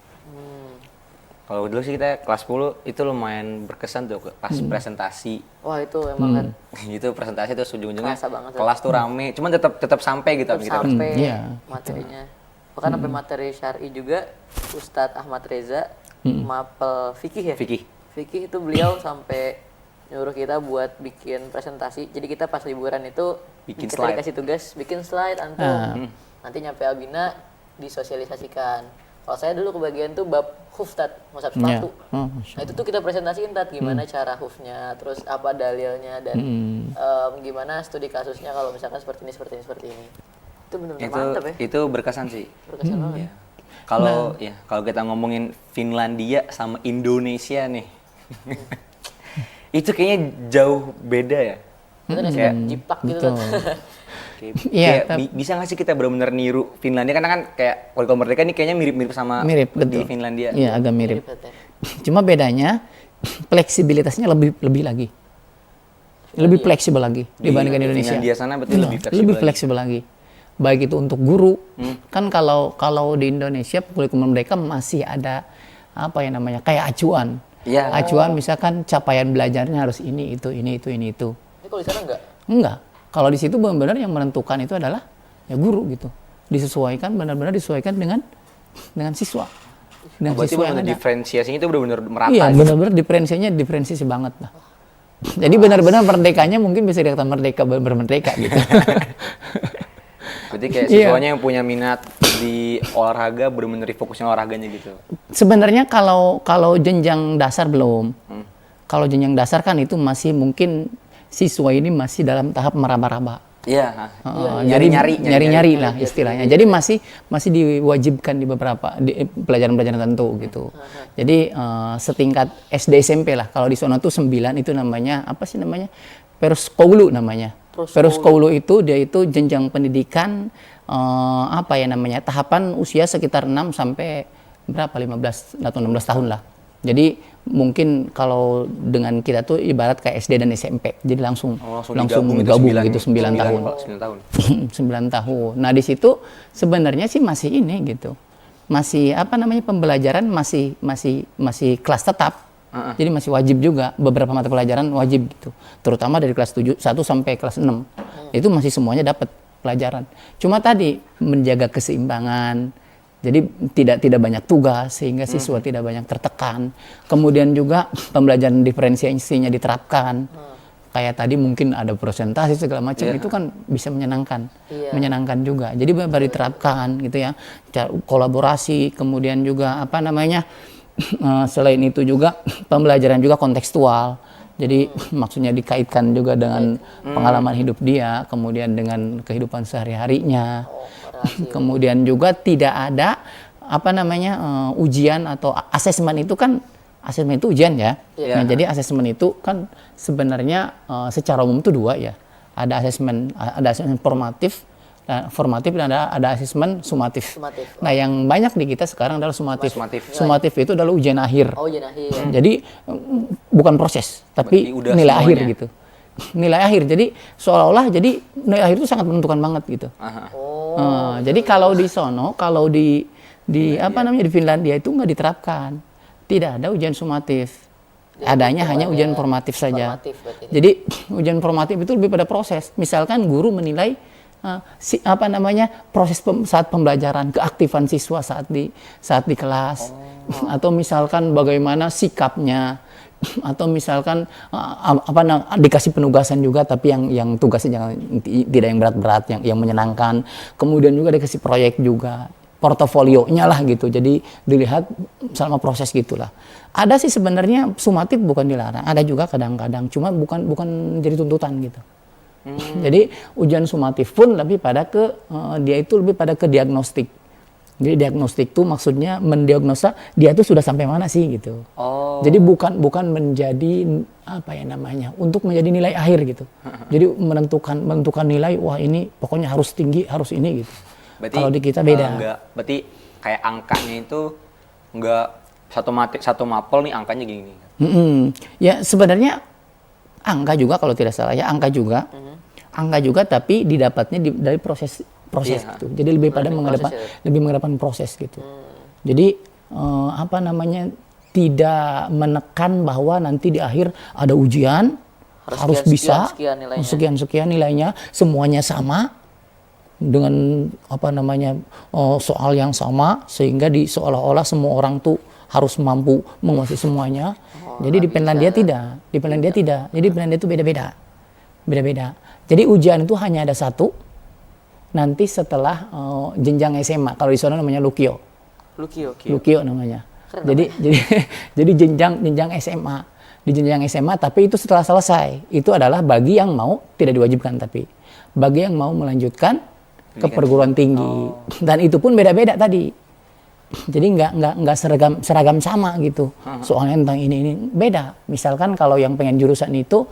Kalau dulu sih kita kelas 10 itu lumayan berkesan tuh pas presentasi. Wah, itu emang kan Gitu presentasi terus ujung-ujungnya Kerasa banget, tuh. kelas tuh rame, cuman tetap sampai gitu tetap kita. sampai Iya, materinya. Bahkan sampai materi syar'i juga Ustadz Ahmad Reza mapel fikih ya. Fikih itu beliau sampai nyuruh kita buat bikin presentasi. Jadi kita pas liburan itu Bikin kita slide. dikasih tugas bikin slide antum. Nanti nyampe Albina disosialisasikan. Kalau saya dulu kebagian tuh bab huf Tat, ngusap Iya. sepatu. Oh, Nah itu tuh kita presentasiin Tat, gimana cara hufnya, terus apa dalilnya dan gimana studi kasusnya kalau misalkan seperti ini. Itu benar-benar mantap ya. Itu berkesan sih. Berkesan banget. Kalau kalau kita ngomongin Finlandia sama Indonesia nih. Itu kayaknya jauh beda ya. Itu kayak jiplak gitu betul. Tat. Iya, Kayak bisa nggak sih kita benar-benar niru Finlandia, karena kan kayak kurikulum merdeka ini kayaknya mirip-mirip sama Mirip, di betul. Finlandia. Iya, agak mirip. Tat, ya. Cuma bedanya fleksibilitasnya lebih lagi. Lebih fleksibel lagi dibandingkan Indonesia. Finlandia sana berarti Iya, lebih fleksibel lebih lagi. fleksibel lagi. Baik itu untuk guru, kan kalau di Indonesia kurikulum mereka masih ada apa ya namanya kayak acuan. Iya. Acuan misalkan capaian belajarnya harus ini itu. Ini kalau di sana enggak? Enggak. Kalau di situ benar-benar yang menentukan itu adalah ya guru gitu. Benar-benar disesuaikan dengan siswa. Dengan Berarti siswa yang benar ada. diferensiasinya itu benar-benar merata. Iya, gitu. benar-benar diferensiasi banget lah. Jadi benar-benar merdekanya mungkin bisa dikatakan merdeka bermerdeka gitu. Berarti kayak Iya. siswanya yang punya minat di olahraga benar-benar fokusnya olahraganya gitu. Sebenarnya kalau jenjang dasar belum. Kalau jenjang dasar kan itu masih mungkin siswa ini masih dalam tahap meraba-raba. Iya. Nyari-nyari lah istilahnya. Jadi masih diwajibkan di beberapa pelajaran-pelajaran tertentu gitu. Jadi setingkat SD SMP lah. Kalau di sana tuh 9 itu namanya apa sih namanya? Peruskoulu namanya. Peruskoulu itu dia itu jenjang pendidikan apa ya namanya? Tahapan usia sekitar 6 sampai berapa 15 atau 16 tahun lah. Jadi mungkin kalau dengan kita tuh ibarat kayak SD dan SMP. Jadi langsung gabung gitu 9 tahun. 9 tahun. 9 tahun. Nah, di situ sebenarnya sih masih ini gitu. Masih apa namanya pembelajaran masih kelas tetap. Jadi masih wajib juga beberapa mata pelajaran wajib gitu. Terutama dari kelas 1 sampai kelas 6. Itu masih semuanya dapat pelajaran. Cuma tadi menjaga keseimbangan. Jadi tidak banyak tugas sehingga siswa tidak banyak tertekan. Kemudian juga pembelajaran diferensiasinya diterapkan. Kayak tadi mungkin ada presentasi segala macam itu kan bisa menyenangkan. Menyenangkan juga. Jadi benar-benar diterapkan gitu ya. Kolaborasi, kemudian juga apa namanya? Selain itu juga pembelajaran juga kontekstual. Jadi maksudnya dikaitkan juga dengan pengalaman hidup dia, kemudian dengan kehidupan sehari-harinya. Kemudian juga tidak ada apa namanya ujian atau asesmen itu kan asesmen itu ujian ya. Nah, jadi asesmen itu kan sebenarnya secara umum itu 2 ya. Ada asesmen formatif dan ada asesmen sumatif. Nah, yang banyak di kita sekarang adalah sumatif. Sumatif itu adalah ujian akhir. Oh, ujian akhir. Jadi bukan proses, tapi Berarti udah nilai semuanya. akhir gitu. Nilai akhir. Jadi seolah-olah jadi nilai akhir itu sangat menentukan banget gitu. Jadi kalau di sono, kalau di apa namanya di Finlandia itu nggak diterapkan. Tidak ada ujian sumatif. Adanya hanya ujian formatif saja. Formatif berarti ini. Jadi ujian formatif itu lebih pada proses. Misalkan guru menilai apa namanya proses saat pembelajaran, keaktifan siswa saat di kelas, atau misalkan bagaimana sikapnya, atau misalkan dikasih penugasan juga tapi yang tugasnya jangan tidak yang berat-berat, yang menyenangkan. Kemudian juga dikasih proyek juga, portofolionya lah gitu. Jadi dilihat selama proses gitulah. Ada sih sebenarnya sumatif bukan dilarang, ada juga kadang-kadang, cuma bukan jadi tuntutan gitu. Jadi ujian sumatif pun lebih pada dia itu lebih pada ke diagnostik. Jadi diagnostik itu maksudnya mendiagnosa dia tuh sudah sampai mana sih gitu. Oh. Jadi bukan menjadi apa ya namanya, untuk menjadi nilai akhir gitu. Jadi menentukan nilai, wah ini pokoknya harus tinggi, harus ini gitu. Kalau di kita beda. Berarti kayak angkanya itu enggak satu mapel nih angkanya gini. Ya sebenarnya angka juga kalau tidak salah ya, angka juga tapi didapatnya dari proses gitu. Jadi lebih pada mengedepan proses gitu. Jadi tidak menekan bahwa nanti di akhir ada ujian harus bisa sekian nilainya, semuanya sama dengan soal yang sama sehingga seolah-olah semua orang tuh harus mampu menguasai semuanya. Jadi di Finlandia tidak. Jadi Finlandia itu beda-beda. Jadi ujian itu hanya ada satu. Nanti setelah jenjang SMA, kalau di sana namanya Lukio namanya. Jadi jenjang SMA, di jenjang SMA, tapi itu setelah selesai itu adalah bagi yang mau, tidak diwajibkan, tapi bagi yang mau melanjutkan ke perguruan tinggi. Dan itu pun beda-beda tadi. Jadi nggak seragam sama gitu. Soalnya tentang ini beda. Misalkan kalau yang pengen jurusan itu,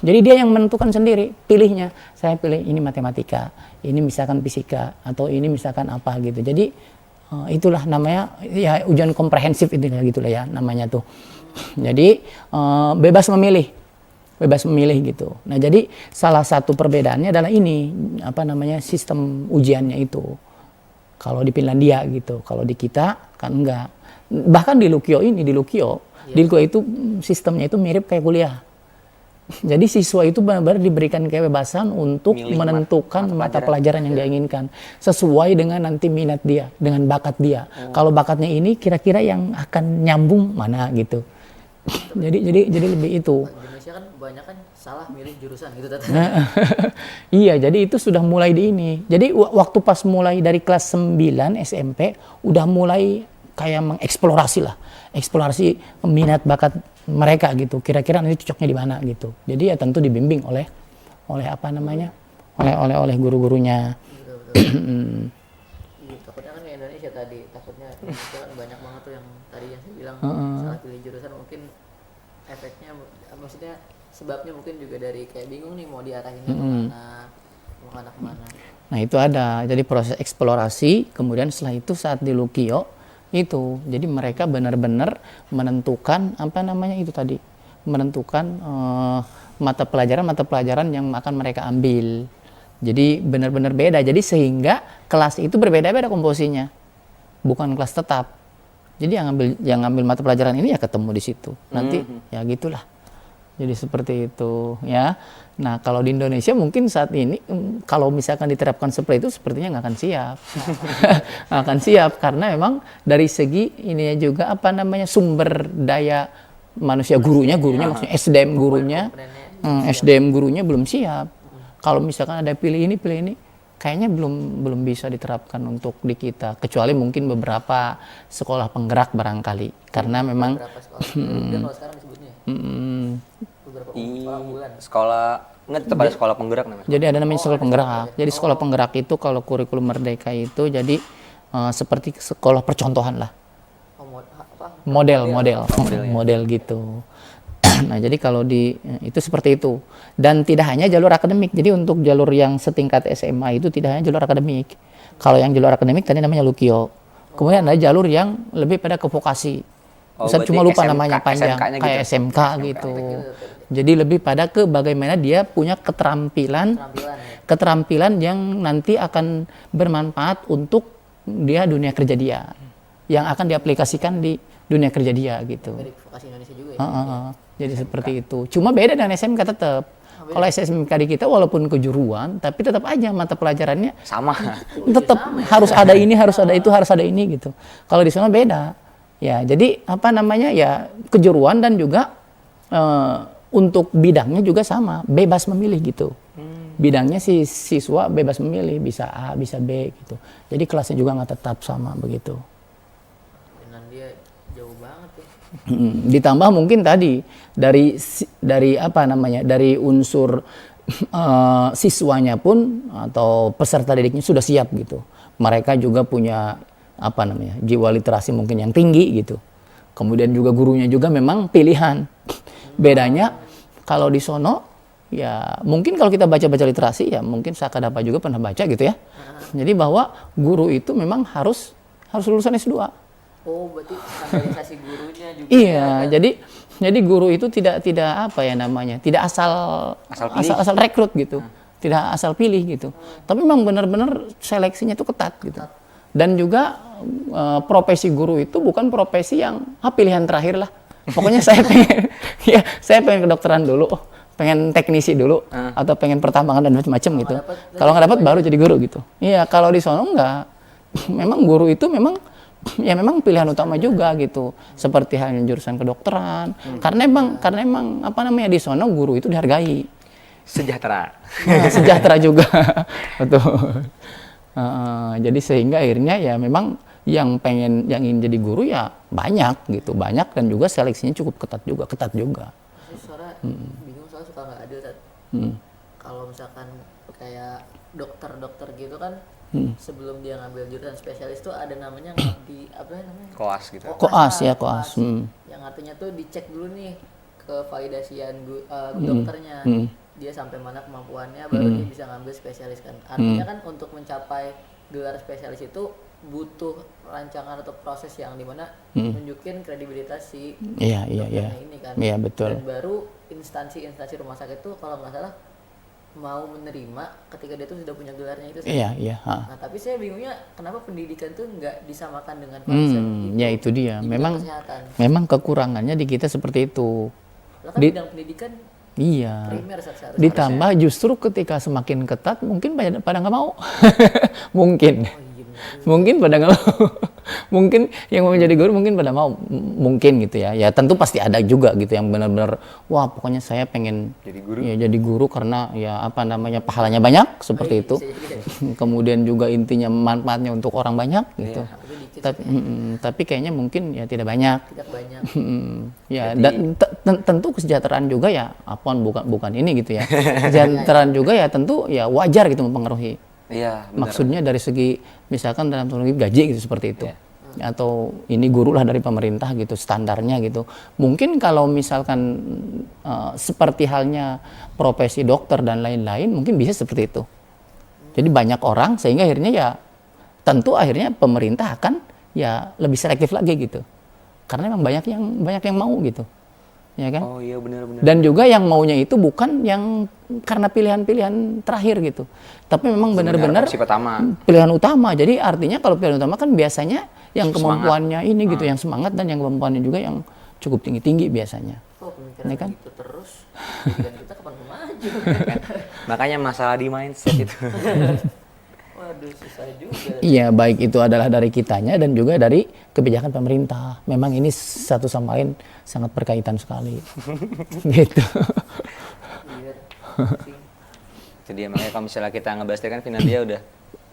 jadi dia yang menentukan sendiri pilihnya. Saya pilih ini matematika, ini misalkan fisika, atau ini misalkan apa gitu. Jadi itulah namanya ya ujian komprehensif itu gitulah ya namanya tuh. Jadi bebas memilih gitu. Nah jadi salah satu perbedaannya adalah ini sistem ujiannya itu. Kalau di Finlandia gitu, kalau di kita kan enggak. Bahkan di Lukio itu sistemnya itu mirip kayak kuliah. Jadi siswa itu benar-benar diberikan kebebasan untuk menentukan mata pelajaran yang dia inginkan sesuai dengan nanti minat dia, dengan bakat dia. Kalau bakatnya ini kira-kira yang akan nyambung mana gitu. Jadi lebih itu. Indonesia kan banyak kan salah milih jurusan gitu tadi. Iya, jadi itu sudah mulai di ini. Jadi waktu pas mulai dari kelas 9 SMP udah mulai kayak mengeksplorasi minat bakat mereka gitu. Kira-kira nanti cocoknya di mana gitu. Jadi ya tentu dibimbing oleh oleh guru-gurunya. Takutnya kan kayak Indonesia tadi, takutnya Indonesia kan banyak banget tuh yang tadi yang saya bilang salah pilih jurusan, mungkin efeknya maksudnya sebabnya mungkin juga dari kayak bingung nih mau diarahinnya kemana. Nah itu ada, jadi proses eksplorasi, kemudian setelah itu saat di Lukio itu, jadi mereka benar-benar menentukan menentukan mata pelajaran yang akan mereka ambil. Jadi benar-benar beda, jadi sehingga kelas itu berbeda-beda komposisinya, bukan kelas tetap. Jadi yang ngambil mata pelajaran ini ya ketemu di situ, nanti ya gitulah. Jadi seperti itu ya. Nah kalau di Indonesia mungkin saat ini kalau misalkan diterapkan seperti itu sepertinya nggak akan siap. Nggak akan siap karena memang dari segi ini juga sumber daya manusia gurunya maksudnya SDM gurunya belum siap. Kalau misalkan ada pilih ini kayaknya belum bisa diterapkan untuk di kita, kecuali mungkin beberapa sekolah penggerak barangkali karena memang kalau sekarang disebutnya tetap ada sekolah penggerak namanya. Jadi ada namanya sekolah penggerak. Jadi sekolah penggerak itu kalau kurikulum Merdeka itu jadi seperti sekolah percontohan lah. Model gitu. Nah, jadi kalau itu seperti itu. Dan tidak hanya jalur akademik. Jadi untuk jalur yang setingkat SMA itu tidak hanya jalur akademik. Kalau yang jalur akademik tadi namanya Lukio. Kemudian ada jalur yang lebih pada ke vokasi. Saya cuma lupa namanya panjang, kayak SMK gitu. Jadi lebih pada ke bagaimana dia punya keterampilan yang nanti akan bermanfaat untuk dia dunia kerja dia. Yang akan diaplikasikan di dunia kerja dia gitu. Dari vokasi Indonesia juga ya. Jadi seperti itu. Cuma beda dengan SMK tetap. Kalau SMK di kita walaupun kejuruan, tapi tetap aja mata pelajarannya sama. Tetap harus ada ini, harus ada itu, harus ada ini gitu. Kalau di sana beda. Ya, jadi ya kejuruan dan juga untuk bidangnya juga sama, bebas memilih gitu. Bidangnya si siswa bebas memilih, bisa A, bisa B gitu. Jadi kelasnya juga nggak tetap sama begitu. Finlandia jauh banget ya. Ditambah mungkin tadi dari apa namanya, dari unsur siswanya pun atau peserta didiknya sudah siap gitu. Mereka juga punya apa namanya, jiwa literasi mungkin yang tinggi gitu. Kemudian juga gurunya juga memang pilihan. Bedanya kalau di sono ya mungkin kalau kita baca-baca literasi ya mungkin Sakadapa juga pernah baca gitu ya. Jadi bahwa guru itu memang harus lulusan S2. Oh, berarti standarisasi gurunya juga. Iya, jadi guru itu tidak apa ya namanya, tidak asal rekrut gitu. Tidak asal pilih gitu. Tapi memang benar-benar seleksinya itu ketat gitu. Dan juga profesi guru itu bukan profesi yang pilihan terakhir lah. Pokoknya saya pengen kedokteran dulu, pengen teknisi dulu, atau pengen pertambangan dan macam-macam gitu. Kalau nggak dapat baru jadi guru gitu. Iya, kalau di sono enggak. Memang guru itu memang pilihan utama juga gitu. Seperti halnya jurusan kedokteran. Karena emang apa namanya, di sono guru itu dihargai. Sejahtera. Nah, sejahtera juga. Betul. Jadi sehingga akhirnya ya memang yang ingin jadi guru ya banyak gitu, banyak, dan juga seleksinya cukup ketat juga. Soalnya bingung, soalnya suka nggak adil Tat. Kalau misalkan kayak dokter gitu kan, sebelum dia ngambil jurusan spesialis tuh ada namanya di apa namanya? Koas gitu. Koas. Yang artinya tuh dicek dulu nih kevalidasian dokternya. Dia sampai mana kemampuannya, baru dia bisa ngambil spesialis kan. Artinya kan untuk mencapai gelar spesialis itu butuh rancangan atau proses yang dimana nunjukin kredibilitas si dokternya ini kan. Iya, betul. Dan baru instansi rumah sakit itu kalau nggak salah mau menerima ketika dia tuh sudah punya gelarnya itu. Iya. Nah, tapi saya bingungnya kenapa pendidikan tuh nggak disamakan dengan konsep itu. Ya itu dia. Di Memang bidang kesehatan. memang kekurangannya di kita seperti itu. Lah kan bidang pendidikan Iya. primer seharusnya. Ditambah justru ketika semakin ketat mungkin pada nggak mau. Mungkin. Mungkin pada nggak mau. Mungkin yang mau menjadi guru mungkin pada mau, mungkin gitu ya. Ya tentu pasti ada juga gitu yang benar-benar wah pokoknya saya pengen jadi guru karena ya apa namanya pahalanya banyak seperti itu. Kemudian juga intinya manfaatnya untuk orang banyak gitu. Tapi kayaknya mungkin ya tidak banyak. Ya dan tentu kesejahteraan juga ya bukan ini gitu ya. Kesejahteraan juga ya tentu ya wajar gitu mempengaruhi. Iya, benar. Maksudnya dari segi misalkan dalam teknologi gaji gitu seperti itu. Atau ini guru lah dari pemerintah gitu standarnya gitu. Mungkin kalau misalkan seperti halnya profesi dokter dan lain-lain mungkin bisa seperti itu. Jadi banyak orang sehingga akhirnya ya tentu akhirnya pemerintah akan ya lebih selektif lagi gitu. Karena memang banyak yang mau gitu. Ya kan? Oh iya, benar-benar. Dan juga yang maunya itu bukan yang karena pilihan-pilihan terakhir gitu. Tapi memang benar-benar pilihan utama. Jadi artinya kalau pilihan utama kan biasanya yang kemampuannya ini gitu, yang semangat, dan yang kemampuannya juga yang cukup tinggi-tinggi biasanya. Oh, pemikiran Ya kan? gitu terus. Pendidikan kita kapan mau maju? Makanya masalah di mindset itu. Waduh, susah juga. Iya, baik itu adalah dari kitanya dan juga dari kebijakan pemerintah. Memang ini satu sama lain sangat berkaitan sekali. Gitu. Jadi makanya kalau misalnya kita ngebahas kan Finlandia udah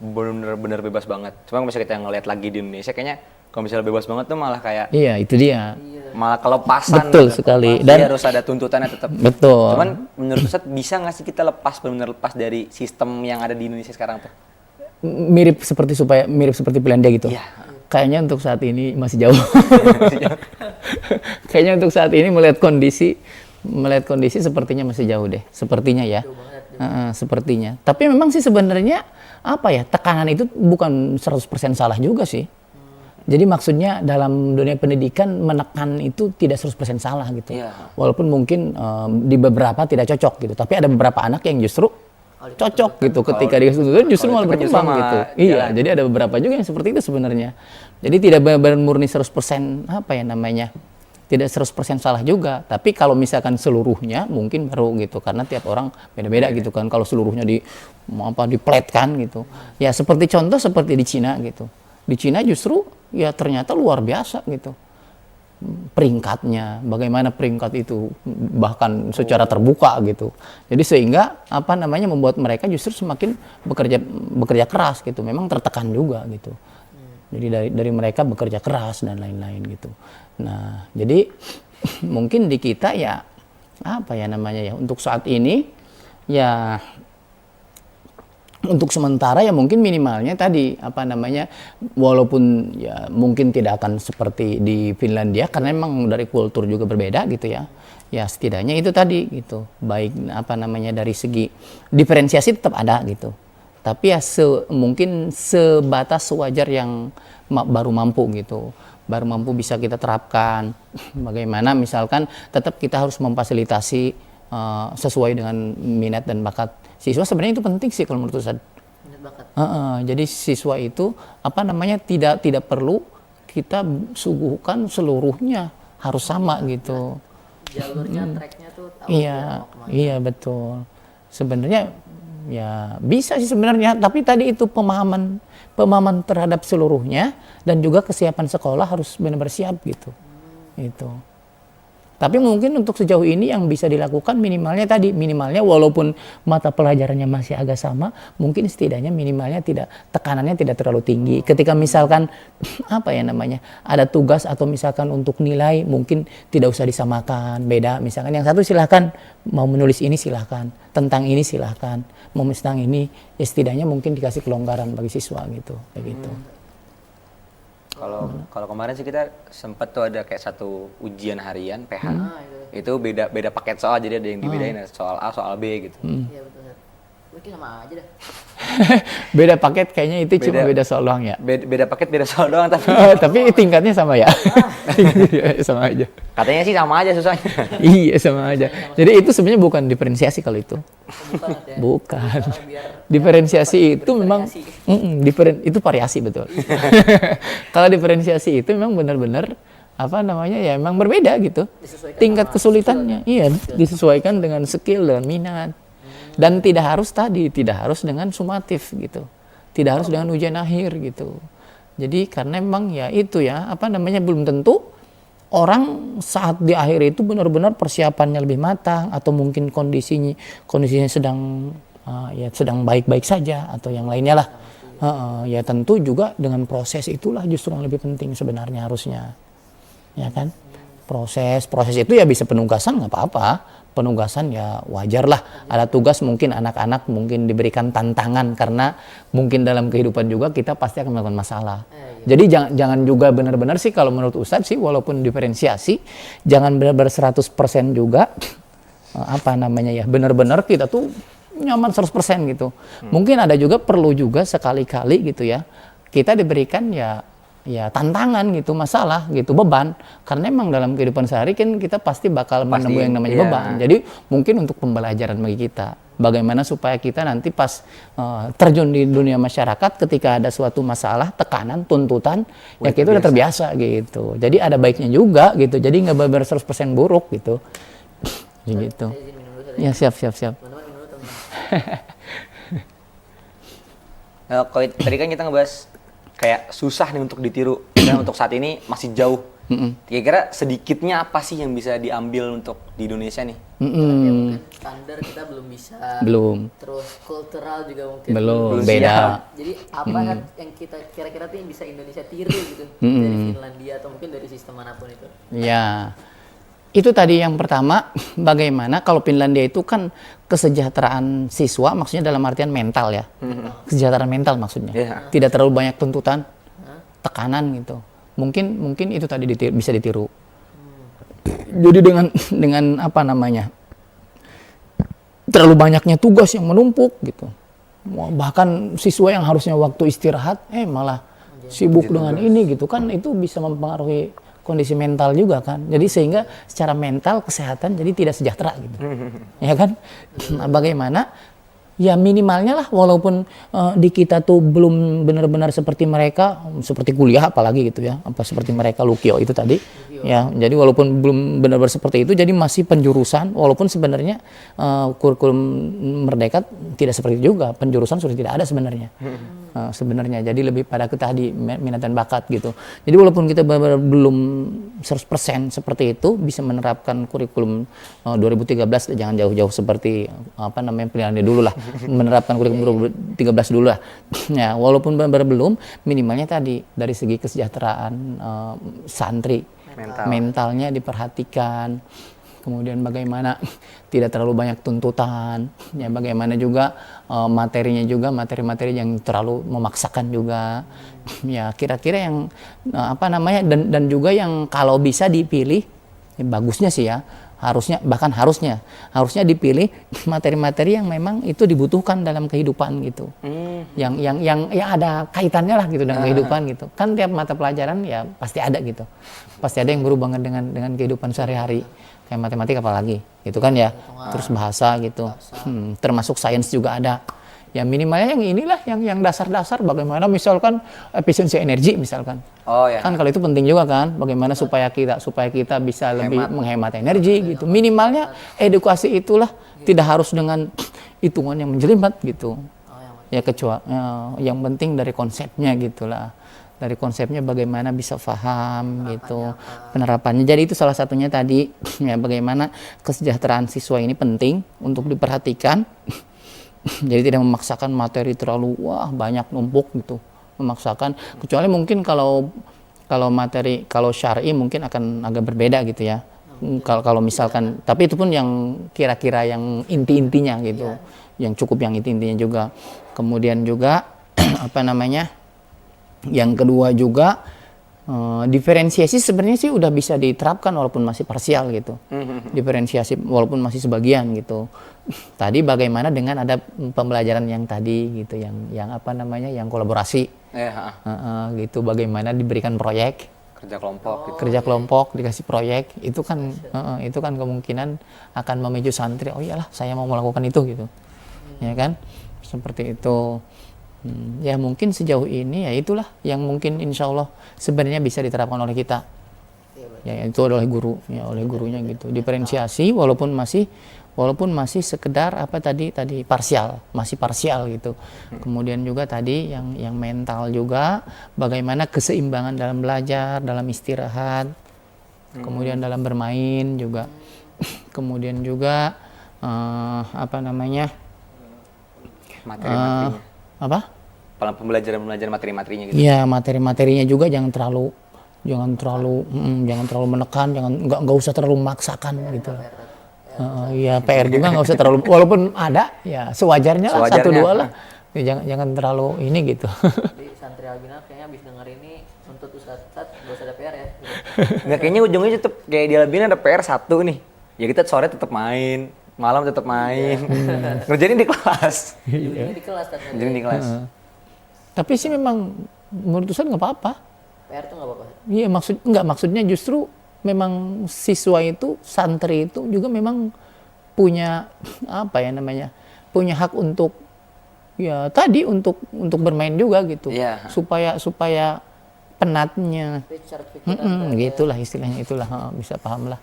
bener-bener bebas banget. Cuma kalau misalnya kita ngeliat lagi di Indonesia kayaknya kalau misalnya bebas banget tuh malah kayak Iya, itu dia. malah kelepasan. Betul gitu. sekali. Dan harus ada tuntutannya tetap. Betul. Cuman menurut Ustadz bisa nggak sih kita benar-benar lepas dari sistem yang ada di Indonesia sekarang tuh? Mirip seperti Finlandia gitu. Iya. Kayaknya untuk saat ini masih jauh. Kayaknya untuk saat ini melihat kondisi sepertinya masih jauh deh. Sepertinya ya. Sepertinya. Tapi memang sih sebenarnya apa ya, tekanan itu bukan 100% salah juga sih. Jadi maksudnya dalam dunia pendidikan menekan itu tidak 100% salah gitu. Iya. Walaupun mungkin di beberapa tidak cocok gitu. Tapi ada beberapa anak yang justru cocok gitu ketika dituntut justru malah berkembang gitu. Iya, jadi ada beberapa juga yang seperti itu sebenarnya. Jadi tidak benar-benar murni 100% apa ya namanya. Tidak 100% salah juga, tapi kalau misalkan seluruhnya mungkin baru gitu karena tiap orang beda-beda gitu kan. Kalau seluruhnya dipletkan gitu. Ya seperti contoh seperti di Cina gitu. Di Cina justru ya ternyata luar biasa gitu. peringkatnya, bagaimana peringkat itu bahkan secara terbuka gitu. Jadi sehingga apa namanya membuat mereka justru semakin bekerja keras gitu. Memang tertekan juga gitu. Jadi dari mereka bekerja keras dan lain-lain gitu. Nah, jadi mungkin di kita ya apa ya namanya ya, untuk saat ini ya untuk sementara ya mungkin minimalnya tadi apa namanya, walaupun ya mungkin tidak akan seperti di Finlandia karena memang dari kultur juga berbeda gitu ya. Ya setidaknya itu tadi gitu. Baik apa namanya dari segi diferensiasi tetap ada gitu. Tapi ya mungkin sebatas sewajar yang baru mampu gitu. Baru mampu bisa kita terapkan. Bagaimana misalkan tetap kita harus memfasilitasi sesuai dengan minat dan bakat siswa. Sebenarnya itu penting sih kalau menurut Ustadz. Jadi siswa itu apa namanya tidak perlu kita suguhkan seluruhnya harus sama gitu. Jalurnya, tracknya tuh tahu Iya, mau kemana. iya betul. Sebenarnya ya bisa sih sebenarnya, tapi tadi itu pemahaman terhadap seluruhnya dan juga kesiapan sekolah harus benar-benar siap gitu. Itu. Tapi mungkin untuk sejauh ini yang bisa dilakukan minimalnya walaupun mata pelajarannya masih agak sama, mungkin setidaknya minimalnya tekanannya tidak terlalu tinggi. Ketika misalkan apa ya namanya, ada tugas atau misalkan untuk nilai mungkin tidak usah disamakan, beda. Misalkan yang satu silahkan mau menulis ini silahkan, tentang ini silahkan, mau tentang ini ya setidaknya mungkin dikasih kelonggaran bagi siswa gitu, begitu. Kalau kemarin sih kita sempat tuh ada kayak satu ujian harian PH. Itu beda paket soal, jadi ada yang dibedain soal A, soal B gitu. Iya betul. Mungkin sama aja dah. Beda paket kayaknya itu cuma beda soal doang ya. Beda paket, beda soal doang tapi Tapi tingkatnya sama ya. Tingkatnya sama aja. katanya sih sama aja susahnya. Iya sama aja. Jadi itu sebenarnya bukan diferensiasi kalau itu. Bukan ada. Bukan. Biar Diferensiasi itu memang itu variasi betul. Kalau diferensiasi itu memang benar-benar apa namanya ya memang berbeda gitu. Disesuaikan Tingkat sama kesulitannya iya disesuaikan dengan skill dan minat. Dan tidak harus dengan sumatif gitu. Tidak harus dengan ujian akhir gitu. Jadi karena memang ya itu ya apa namanya belum tentu orang saat di akhir itu benar-benar persiapannya lebih matang atau mungkin kondisinya sedang sedang baik-baik saja atau yang lainnya lah. Ya tentu juga dengan proses itulah justru yang lebih penting sebenarnya harusnya. Ya kan? Proses itu ya bisa penugasan nggak apa-apa. Penugasan ya wajar lah. Ada tugas mungkin anak-anak mungkin diberikan tantangan karena mungkin dalam kehidupan juga kita pasti akan melakukan masalah. Jadi jangan juga benar-benar sih kalau menurut Ustadz sih walaupun diferensiasi jangan benar-benar 100% juga apa namanya ya benar-benar kita tuh nyaman 100% gitu. Mungkin ada juga perlu juga sekali-kali gitu ya kita diberikan ya tantangan gitu, masalah gitu, beban. Karena emang dalam kehidupan sehari kan kita pasti bakal menemui yang namanya beban. Jadi mungkin untuk pembelajaran bagi kita. Bagaimana supaya kita nanti pas terjun di dunia masyarakat ketika ada suatu masalah, tekanan, tuntutan, ya kita udah terbiasa gitu. Jadi ada baiknya juga gitu. Jadi nggak benar 100% buruk gitu. Gitu. Ya siap. teman-teman minum dulu, teman. Kalau tadi kan kita ngebahas kayak susah nih untuk ditiru dan untuk saat ini masih jauh. Kira-kira sedikitnya apa sih yang bisa diambil untuk di Indonesia nih? Ya, mungkin standar kita belum bisa. Belum. Terus kultural juga mungkin Belum, Belum beda. siap. Jadi apa kan yang kita kira-kira tuh yang bisa Indonesia tiru gitu dari Finlandia atau mungkin dari sistem manapun itu. Ya, itu tadi yang pertama, bagaimana kalau Finlandia itu kan kesejahteraan siswa, maksudnya dalam artian mental ya, kesejahteraan mental maksudnya, tidak terlalu banyak tuntutan, tekanan gitu. Mungkin itu tadi bisa ditiru. Jadi dengan apa namanya, terlalu banyaknya tugas yang menumpuk gitu. Bahkan siswa yang harusnya waktu istirahat, malah sibuk dengan ini gitu kan, itu bisa mempengaruhi kondisi mental juga kan. Jadi sehingga secara mental kesehatan jadi tidak sejahtera gitu. Ya kan? Nah, bagaimana ya minimalnya lah, walaupun di kita tuh belum benar-benar seperti mereka, seperti kuliah apalagi gitu ya, apa seperti mereka Lukio itu tadi, ya. Jadi walaupun belum benar-benar seperti itu, jadi masih penjurusan, walaupun sebenarnya kurikulum Merdeka tidak seperti itu juga, penjurusan sudah tidak ada sebenarnya. Sebenarnya, jadi lebih pada ke tadi minat dan bakat gitu. Jadi walaupun kita benar-benar belum 100% seperti itu, bisa menerapkan kurikulum 2013, jangan jauh-jauh seperti apa namanya pilihannya dulu lah, menerapkan kurikulum 2013 dulu lah. Ya, walaupun benar-benar belum, minimalnya tadi dari segi kesejahteraan santri, mentalnya diperhatikan. Kemudian bagaimana tidak terlalu banyak tuntutan, ya bagaimana juga materinya juga materi-materi yang terlalu memaksakan juga, ya kira-kira yang apa namanya dan juga yang kalau bisa dipilih, ya bagusnya sih ya, harusnya bahkan harusnya dipilih materi-materi yang memang itu dibutuhkan dalam kehidupan gitu, yang ya ada kaitannya lah gitu dengan kehidupan gitu, kan tiap mata pelajaran ya pasti ada gitu, pasti ada yang berhubungan dengan kehidupan sehari-hari. Kayak matematika apalagi gitu kan ya, terus bahasa gitu, termasuk sains juga ada, ya minimalnya yang inilah yang dasar-dasar, bagaimana misalkan efisiensi energi misalkan, kan kalau itu penting juga kan, bagaimana supaya kita bisa lebih menghemat energi gitu, minimalnya edukasi itulah, tidak harus dengan hitungan yang menjelimet gitu, ya kecuali yang penting dari konsepnya gitulah. Dari konsepnya bagaimana bisa paham gitu, penerapannya. Jadi itu salah satunya tadi, ya bagaimana kesejahteraan siswa ini penting untuk diperhatikan. Jadi tidak memaksakan materi terlalu banyak numpuk gitu, memaksakan. Kecuali mungkin kalau syar'i mungkin akan agak berbeda gitu ya. Kalau misalkan, tapi itu pun yang kira-kira yang inti-intinya gitu, yang cukup yang inti-intinya juga. Kemudian juga apa namanya? Yang kedua juga diferensiasi sebenarnya sih udah bisa diterapkan walaupun masih parsial gitu. Diferensiasi walaupun masih sebagian gitu. Tadi bagaimana dengan ada pembelajaran yang tadi gitu, yang apa namanya, yang kolaborasi. Gitu, bagaimana diberikan proyek, kerja kelompok dikasih proyek, itu kan kemungkinan akan memicu santri, oh iyalah saya mau melakukan itu gitu. Ya kan? Seperti itu. Ya mungkin sejauh ini ya itulah yang mungkin insya Allah sebenarnya bisa diterapkan oleh kita, ya itu oleh guru, ya oleh gurunya gitu, diferensiasi walaupun masih sekedar apa tadi parsial, masih parsial gitu. Kemudian juga tadi yang mental juga, bagaimana keseimbangan dalam belajar, dalam istirahat, kemudian dalam bermain juga, kemudian juga apa namanya materi-materinya. Apa? Pembelajaran materi-materinya gitu. Iya, materi-materinya juga jangan terlalu menekan, nggak usah terlalu memaksakan gitu. Iya, PR juga nggak usah terlalu, walaupun ada ya sewajarnya lah, 1-2 lah. Ya, jangan terlalu ini gitu. Jadi santri Albina kayaknya habis denger ini untuk Ustadz nggak usah ada PR ya. Nggak, kayaknya ujungnya tetap kayak di Albina ada PR 1 nih. Ya kita sore tetap main, malam tetap main, ngerjain di kelas. Ujungnya di kelas tapi. Ngerjain di kelas. Tapi sih memang menurut Ustaz nggak apa-apa. PR tuh nggak apa-apa. Iya, maksudnya justru memang siswa itu, santri itu juga memang punya apa ya namanya, punya hak untuk ya tadi untuk bermain juga gitu. Supaya penatnya, gitulah istilahnya, itulah bisa paham lah.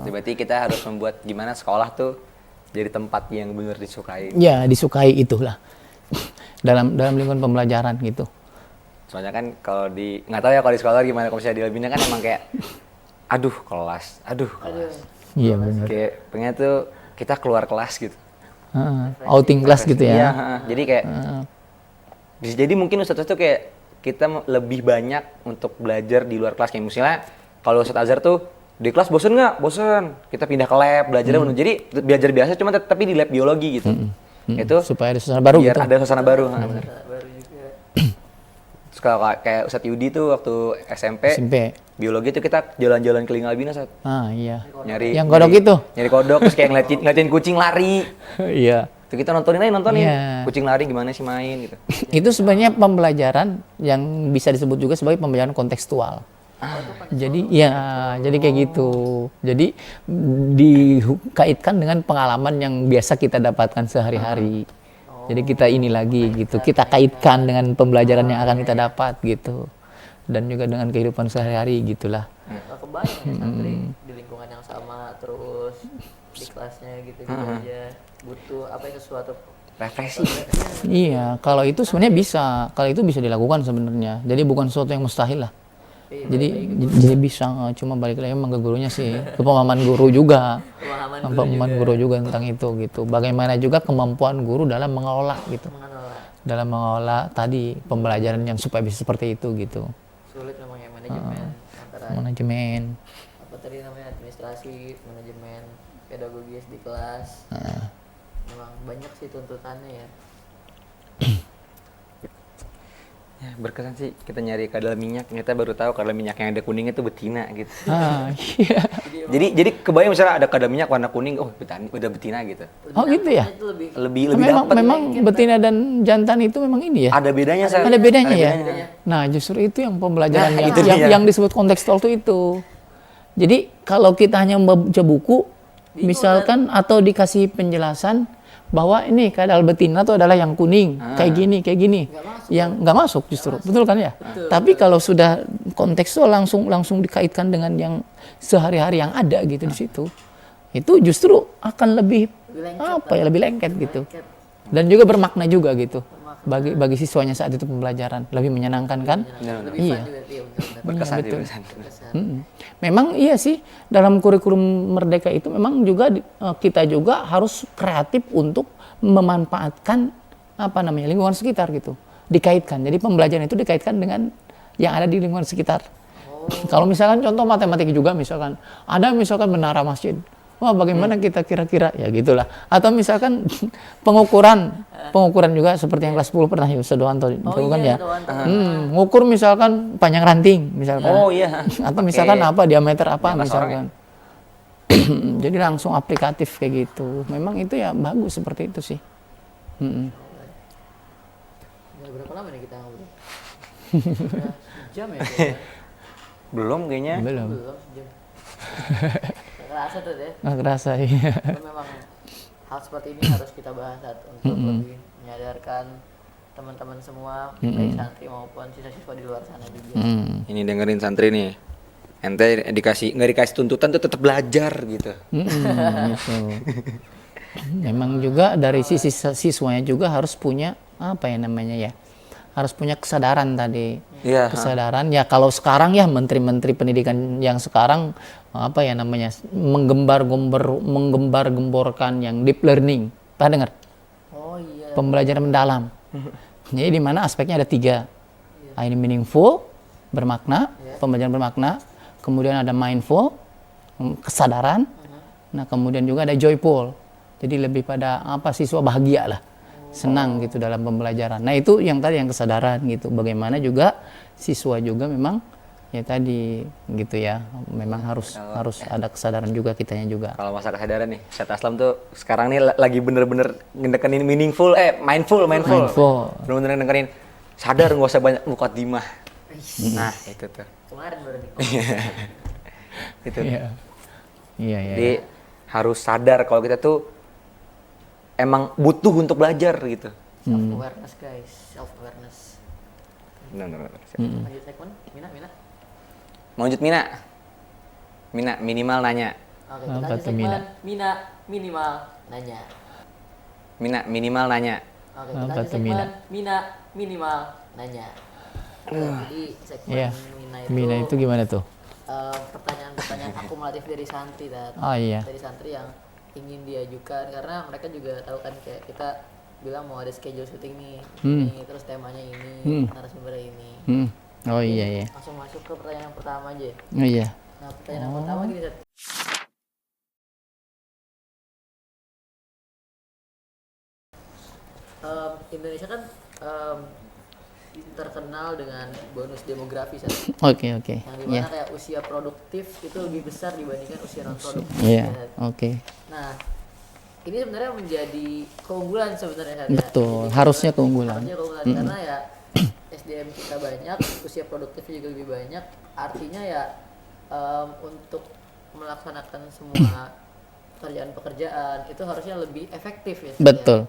Berarti kita harus membuat gimana sekolah tuh jadi tempat yang benar disukai. Ya, disukai itulah. dalam lingkungan pembelajaran gitu. Soalnya kan kalau nggak tahu ya kalau di sekolah gimana, kalau misalnya di Albina kan emang kayak aduh kelas. Iya benar. Kayak pengen tuh kita keluar kelas gitu. Outing kelas gitu ya. Iya, jadi kayak bisa jadi mungkin Ustadz tuh kayak kita lebih banyak untuk belajar di luar kelas, kayak misalnya kalau Ustadz Azhar tuh di kelas bosen nggak? Bosen. Kita pindah ke lab, belajarnya jadi belajar biasa cuma tapi di lab biologi gitu. Itu supaya ada suasana baru biar gitu. ada suasana baru. Baru juga. Terus kalau kayak Ustadz Yudi tuh waktu SMP biologi tuh kita jalan-jalan keliling Albina, Ustadz. Iya. Nyari yang kodok itu. Nyari kodok, terus kayak ngeliatin kucing lari. Iya. Tuh kita nontonin. Iya. Kucing lari gimana sih main gitu. Itu sebenarnya pembelajaran yang bisa disebut juga sebagai pembelajaran kontekstual. Jadi jadi kayak gitu. Jadi dikaitkan dengan pengalaman yang biasa kita dapatkan sehari-hari. Jadi kita ini lagi gitu, kita kaitkan dengan pembelajaran yang akan kita dapat gitu, dan juga dengan kehidupan sehari-hari gitulah. Nggak kebayang ya santri di lingkungan yang sama terus di kelasnya gitu aja butuh apa ya, sesuatu Refleksi. Iya, kalau itu sebenarnya bisa, kalau itu bisa dilakukan sebenarnya. Jadi bukan sesuatu yang mustahil lah. Jadi bisa, cuma balik lagi emang ke gurunya sih, ke pemahaman guru juga, pemahaman guru juga tentang itu gitu. Bagaimana juga kemampuan guru dalam mengelola gitu, dalam mengelola tadi pembelajaran yang supaya bisa seperti itu gitu. Sulit memang ya manajemen antara Manajemen. apa tadi namanya administrasi, manajemen, pedagogis di kelas. Memang banyak sih tuntutannya ya. Ya, berkesan sih kita nyari kadal minyak, ternyata baru tahu kadal minyak yang ada kuningnya itu betina gitu. Iya. Jadi kebayang misalnya ada kadal minyak warna kuning, oh udah betina gitu. Oh gitu ya. Itu lebih Lebih Memang dapat. betina dan jantan itu memang ini ya. Ada bedanya saya. Ada bedanya ya. Nah, justru itu yang pembelajaran Nah, itu dia. yang disebut kontekstual itu. Jadi kalau kita hanya membaca buku, misalkan atau dikasih penjelasan bahwa ini kadal betina itu adalah yang kuning, kayak gini, yang nggak masuk justru, betul kan ya? Tapi kalau sudah kontekstual langsung dikaitkan dengan yang sehari-hari yang ada gitu di situ, itu justru akan lebih lebih lengket gitu, dan juga bermakna juga gitu bagi siswanya saat itu pembelajaran, lebih menyenangkan kan? Iya. Berkesan Betul. sih, berkesan. Memang iya sih, dalam kurikulum Merdeka itu memang juga kita juga harus kreatif untuk memanfaatkan lingkungan sekitar gitu, dikaitkan. Jadi pembelajaran itu dikaitkan dengan yang ada di lingkungan sekitar. Kalau misalkan contoh matematika juga, misalkan ada menara masjid. Wah, bagaimana kita kira-kira ya gitulah. Atau misalkan pengukuran juga seperti yang kelas 10 pernah ya Ustaz Doanto kan ya. Ngukur misalkan panjang ranting misalkan. Oh iya. Atau misalkan diameter apa misalkan. Jadi langsung aplikatif kayak gitu. Memang itu ya bagus seperti itu sih. Udah berapa lama nih kita ngobrol? Udah sejam ya? kayaknya? Belum kayaknya. Belum. Belum sejam. Nggak kerasa tuh deh. Nggak kerasa iya. Tapi memang hal seperti ini harus kita bahas untuk lebih menyadarkan teman-teman semua, baik santri maupun siswa-siswa di luar sana juga. Ini dengerin santri nih. Ente nggak dikasih tuntutan tuh tetap belajar gitu. Gitu. Memang juga dari sisi siswanya juga harus punya harus punya kesadaran tadi. Iya. Kesadaran ya, kalau sekarang ya menteri-menteri pendidikan yang sekarang menggembar-gemborkan yang deep learning. Pernah dengar? Oh iya. Pembelajaran mendalam. Jadi di mana aspeknya ada 3. Ini meaningful, bermakna, pembelajaran bermakna. Kemudian ada mindful, kesadaran. Nah, kemudian juga ada joyful. Jadi lebih pada siswa bahagia lah. Senang gitu dalam pembelajaran. Nah, itu yang tadi yang kesadaran gitu. Bagaimana juga siswa juga memang ya tadi gitu ya. Memang harus ada kesadaran juga kitanya juga. Kalau masa kesadaran nih, Ustaz Aslam tuh sekarang nih lagi bener-bener ngedekenin mindful. Bener-bener ngedekenin sadar, nggak usah banyak mukadimah. Nah, itu tuh. Kemarin baru nih. Itu. Iya. Jadi harus sadar kalau kita tuh emang butuh untuk belajar gitu. Self awareness guys, self awareness. Benar. Lanjut segmen, Mina. Lanjut Mina minimal nanya. Oke, Apa kita lanjut tuh, segmen Mina? Mina minimal nanya. Mina minimal nanya. Oke, kita Apa lanjut tuh, segmen Mina? Mina minimal nanya. Jadi segmen Iya. Mina Mina itu gimana tuh? pertanyaan-pertanyaan akumulatif dari santri dari santri yang ingin diajukan, karena mereka juga tahu kan kayak kita bilang mau ada schedule syuting nih, ini, terus temanya ini, narasumbernya ini. Oh iya. Langsung masuk ke pertanyaan yang pertama aja. Oh iya. Nah, pertanyaan yang pertama gini, Sat. Indonesia kan terkenal dengan bonus demografi, Sat. Oke. Yang dimana kayak usia produktif itu lebih besar dibandingkan usia non produktif. Iya. Sat. Oke. Nah, ini sebenarnya menjadi keunggulan sebenarnya, Sat, ya. Betul, Jadi harusnya keunggulan. karena ya SDM kita banyak, usia produktifnya juga lebih banyak. Artinya ya untuk melaksanakan semua pekerjaan-pekerjaan itu harusnya lebih efektif ya.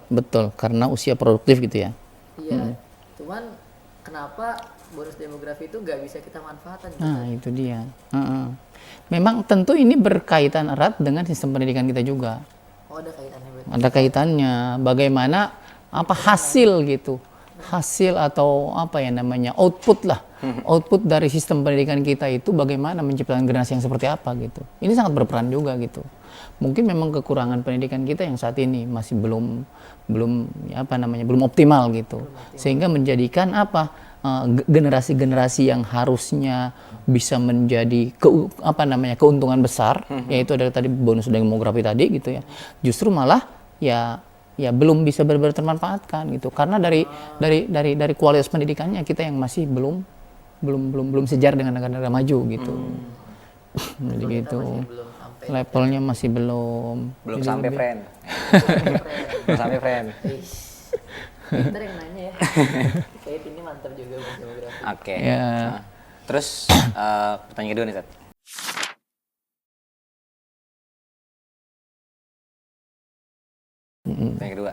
Betul, karena usia produktif gitu ya. Iya. Cuman kenapa bonus demografi itu nggak bisa kita manfaatkan? Gitu? Nah, itu dia. Memang tentu ini berkaitan erat dengan sistem pendidikan kita juga. Oh, ada kaitannya berarti. Ada kaitannya. Bagaimana hasil gitu. Hasil atau apa ya namanya, output lah. Output dari sistem pendidikan kita itu bagaimana menciptakan generasi yang seperti apa gitu. Ini sangat berperan juga gitu. Mungkin memang kekurangan pendidikan kita yang saat ini masih belum optimal gitu. Sehingga menjadikan generasi-generasi yang harusnya bisa menjadi keuntungan besar, yaitu ada tadi bonus demografi tadi gitu ya. Justru malah ya belum bisa benar-benar termanfaatkan gitu. Karena dari kualitas pendidikannya kita yang masih belum sejar dengan negara-negara maju gitu. Jadi gitu. Levelnya masih belum sampai friend. Belum sampai friend. Pinter yang nanya ya. Kayak ini mantap juga bonus demografi. Oke. Ya. Terus pertanyaan kedua nih, Sat. Pertanyaan kedua.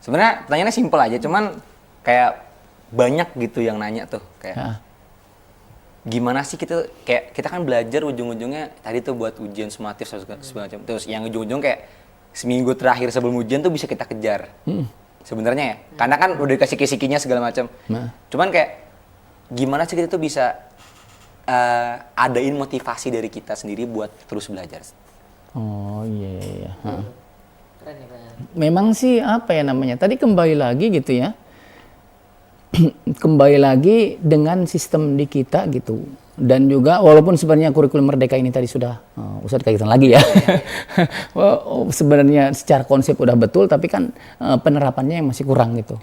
Sebenarnya pertanyaannya simpel aja, cuman kayak banyak gitu yang nanya tuh kayak gimana sih kita kan belajar ujung-ujungnya tadi tuh buat ujian sumatif segala macam. Terus yang ujung-ujung kayak seminggu terakhir sebelum ujian tuh bisa kita kejar. Sebenarnya ya. Karena kan udah dikasih kisi-kisinya segala macam. Cuman kayak gimana sih kita tuh bisa adain motivasi dari kita sendiri buat terus belajar. Oh iya. Keren nih Pak. Memang sih apa ya namanya, tadi kembali lagi gitu ya, kembali lagi dengan sistem di kita gitu, dan juga walaupun sebenarnya kurikulum merdeka ini tadi sudah usah dikaitkan lagi ya. Sebenarnya secara konsep udah betul, tapi kan penerapannya yang masih kurang gitu.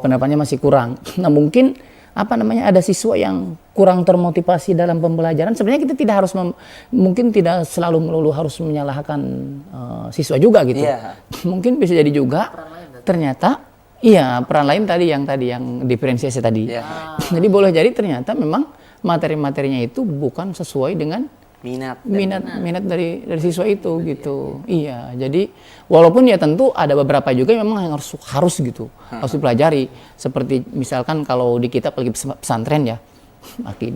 Penerapannya masih kurang. Nah mungkin ada siswa yang kurang termotivasi dalam pembelajaran. Sebenarnya kita tidak harus mungkin tidak selalu melulu harus menyalahkan siswa juga gitu. Mungkin bisa jadi juga ternyata peran lain tadi yang diferensiasi tadi. Jadi boleh jadi ternyata memang materi-materinya itu bukan sesuai dengan minat dari siswa itu gitu. Iya, jadi walaupun ya tentu ada beberapa juga yang memang harus gitu, harus dipelajari. Seperti misalkan kalau di kita apalagi pesantren ya,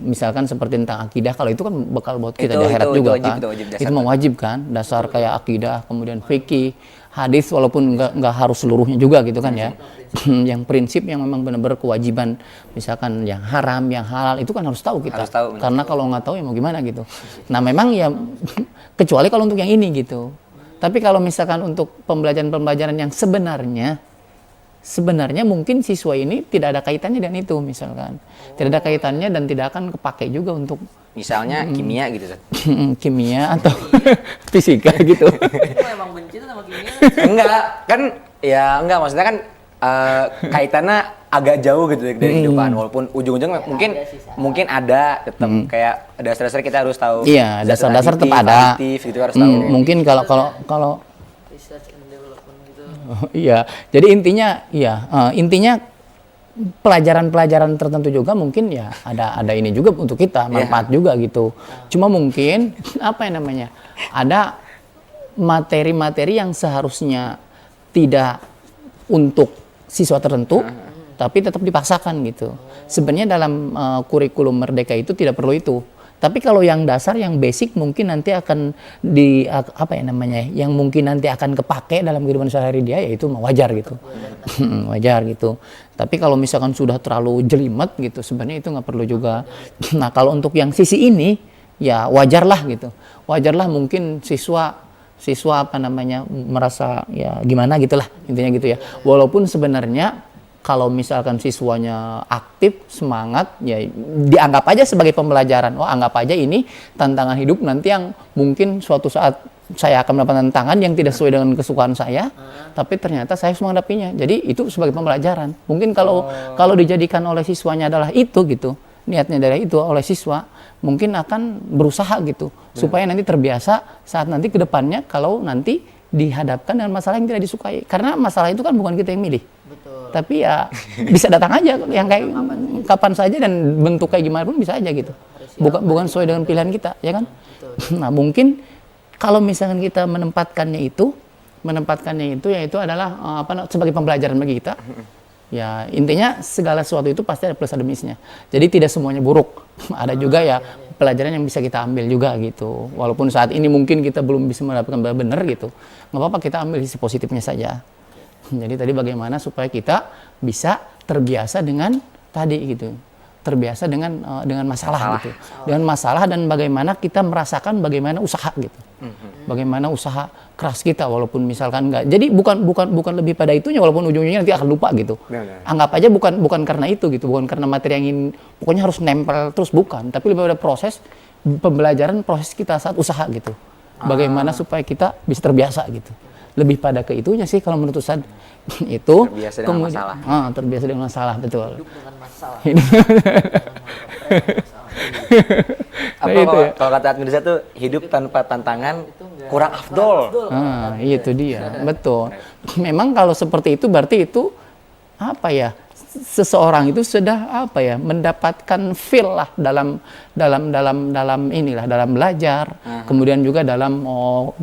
misalkan seperti tentang akidah, kalau itu kan bekal buat kita di akhirat juga kan. Itu wajib kan, dasar kayak akidah, kemudian fikih, hadis, walaupun nggak harus seluruhnya juga gitu kan ya. Yang prinsip yang memang benar-benar kewajiban, misalkan yang haram, yang halal, itu kan harus tahu kita. Karena kalau nggak tahu ya mau gimana gitu. Nah memang ya kecuali kalau untuk yang ini gitu. Tapi kalau misalkan untuk pembelajaran yang sebenarnya mungkin siswa ini tidak ada kaitannya dengan itu misalkan. Tidak ada kaitannya dan tidak akan kepake juga untuk misalnya kimia gitu, Sat. Kimia atau fisika gitu. Itu emang benci tuh sama kimia? Enggak, maksudnya kan kaitannya agak jauh gitu dari kehidupan, walaupun ujung-ujungnya mungkin ada tetap kayak dasar-dasar kita harus tahu. Iya, dasar-dasar tetap ada. Gitu harus tahu. Mungkin kalau Research and development gitu. Iya, jadi intinya pelajaran-pelajaran tertentu juga mungkin ya ada ini juga untuk kita, manfaat juga gitu. Cuma mungkin ada materi-materi yang seharusnya tidak untuk siswa tertentu, tapi tetap dipaksakan gitu. Sebenarnya dalam kurikulum merdeka itu tidak perlu itu. Tapi kalau yang dasar, yang basic mungkin nanti akan yang mungkin nanti akan kepake dalam kehidupan sehari-hari dia, yaitu wajar gitu. Wajar gitu. Tapi kalau misalkan sudah terlalu jelimet gitu, sebenarnya itu nggak perlu juga. Nah kalau untuk yang sisi ini, ya wajarlah gitu. Wajarlah mungkin siswa merasa ya gimana gitulah intinya gitu ya. Walaupun sebenarnya kalau misalkan siswanya aktif, semangat, ya dianggap aja sebagai pembelajaran. Anggap aja ini tantangan hidup nanti yang mungkin suatu saat saya akan mendapatkan tantangan yang tidak sesuai dengan kesukaan saya, tapi ternyata saya harus menghadapinya. Jadi itu sebagai pembelajaran. Mungkin kalau dijadikan oleh siswanya adalah itu gitu, niatnya dari itu oleh siswa, mungkin akan berusaha gitu supaya nanti terbiasa saat nanti ke depannya kalau nanti dihadapkan dengan masalah yang tidak disukai. Karena masalah itu kan bukan kita yang milih. Betul. Tapi ya bisa datang aja yang kayak kapan saja dan bentuk kayak gimana pun bisa aja gitu. Bukan sesuai dengan pilihan kita, ya kan? Nah, mungkin kalau misalkan kita menempatkannya itu yaitu adalah sebagai pembelajaran bagi kita. Ya, intinya segala sesuatu itu pasti ada plus ada minusnya. Jadi tidak semuanya buruk. Ada juga ya pelajaran yang bisa kita ambil juga gitu. Walaupun saat ini mungkin kita belum bisa mendapatkan benar gitu. Nggak apa-apa, kita ambil sisi positifnya saja. Jadi tadi bagaimana supaya kita bisa terbiasa dengan tadi gitu. Terbiasa dengan masalah gitu. Dengan masalah dan bagaimana kita merasakan bagaimana usaha gitu. Bagaimana usaha keras kita walaupun misalkan enggak. Jadi bukan lebih pada itunya walaupun ujung-ujungnya nanti akan lupa gitu. Anggap aja bukan karena itu gitu, bukan karena materi yang ingin pokoknya harus nempel terus, bukan, tapi lebih pada proses pembelajaran, proses kita saat usaha gitu. Bagaimana supaya kita bisa terbiasa gitu. Lebih pada ke itunya sih kalau menurut Ustaz. Itu terbiasa dengan masalah. Terbiasa dengan masalah, betul. Hidup dengan masalah. Kalau kata Admirza tuh hidup tanpa tantangan kurang afdol. Itu dia, betul. Memang kalau seperti itu berarti itu apa ya? Seseorang itu sudah mendapatkan feel lah dalam inilah, dalam belajar. Kemudian juga dalam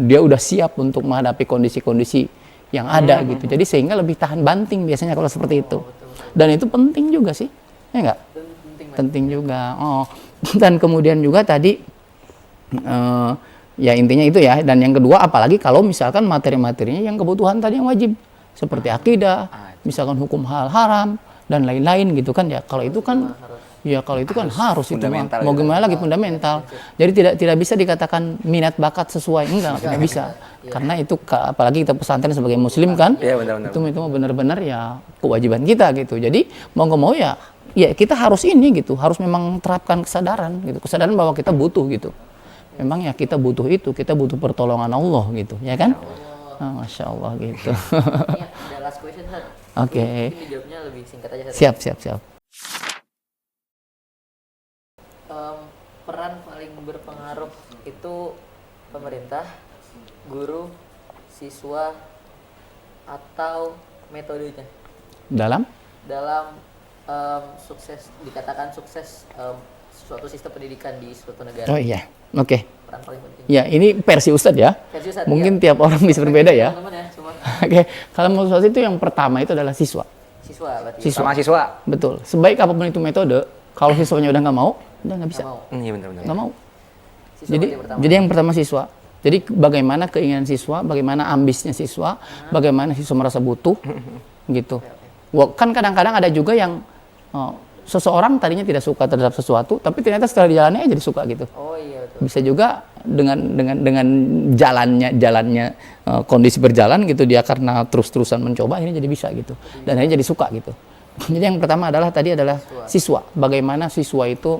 dia udah siap untuk menghadapi kondisi-kondisi yang ada gitu. Jadi sehingga lebih tahan banting biasanya kalau seperti itu. Dan itu penting juga sih. Ya enggak? Penting juga. Dan kemudian juga tadi ya intinya itu ya. Dan yang kedua, apalagi kalau misalkan materi-materinya yang kebutuhan tadi yang wajib seperti akidah, misalkan hukum hal haram dan lain-lain gitu kan ya. Kalau itu kan harus itu mah. Mau gimana lagi fundamental. Jadi tidak bisa dikatakan minat bakat sesuai, enggak bisa. Karena itu apalagi kita pesantren sebagai muslim kan. Itu benar-benar ya kewajiban kita gitu. Jadi mau nggak mau ya kita harus ini gitu, harus memang terapkan kesadaran gitu. Kesadaran bahwa kita butuh gitu. Memang ya kita butuh itu, kita butuh pertolongan Allah gitu, ya kan? Masya Allah gitu. Ini ada last question, Ustaz. Oke. Ini jawabnya lebih singkat aja, Ustaz. Siap. Peran paling berpengaruh itu pemerintah, guru, siswa, atau metodenya Dalam dikatakan sukses suatu sistem pendidikan di suatu negara. Oh iya, oke. Peran paling penting. Ya, ini versi Ustadz ya. Versi Ustadz, Mungkin ya. tiap orang bisa berbeda ya. Teman-teman ya, semua. Oke, kalau menurut Ustadz itu yang pertama itu adalah siswa. Siswa berarti. Sama siswa. Betul. Sebaik apapun itu metode, kalau siswanya udah nggak mau, udah nggak bisa. Iya benar. Nggak mau. Siswa Jadi berarti yang pertama. jadi yang pertama siswa. Jadi bagaimana keinginan siswa, bagaimana ambisnya siswa, bagaimana siswa merasa butuh, gitu. Kan kadang-kadang ada juga yang seseorang tadinya tidak suka terhadap sesuatu, tapi ternyata setelah dijalani jadi suka gitu. Oh iya betul. Bisa juga dengan jalannya kondisi berjalan gitu, dia karena terus-terusan mencoba ini jadi bisa gitu, dan akhirnya jadi suka gitu. Jadi yang pertama adalah siswa. Bagaimana siswa itu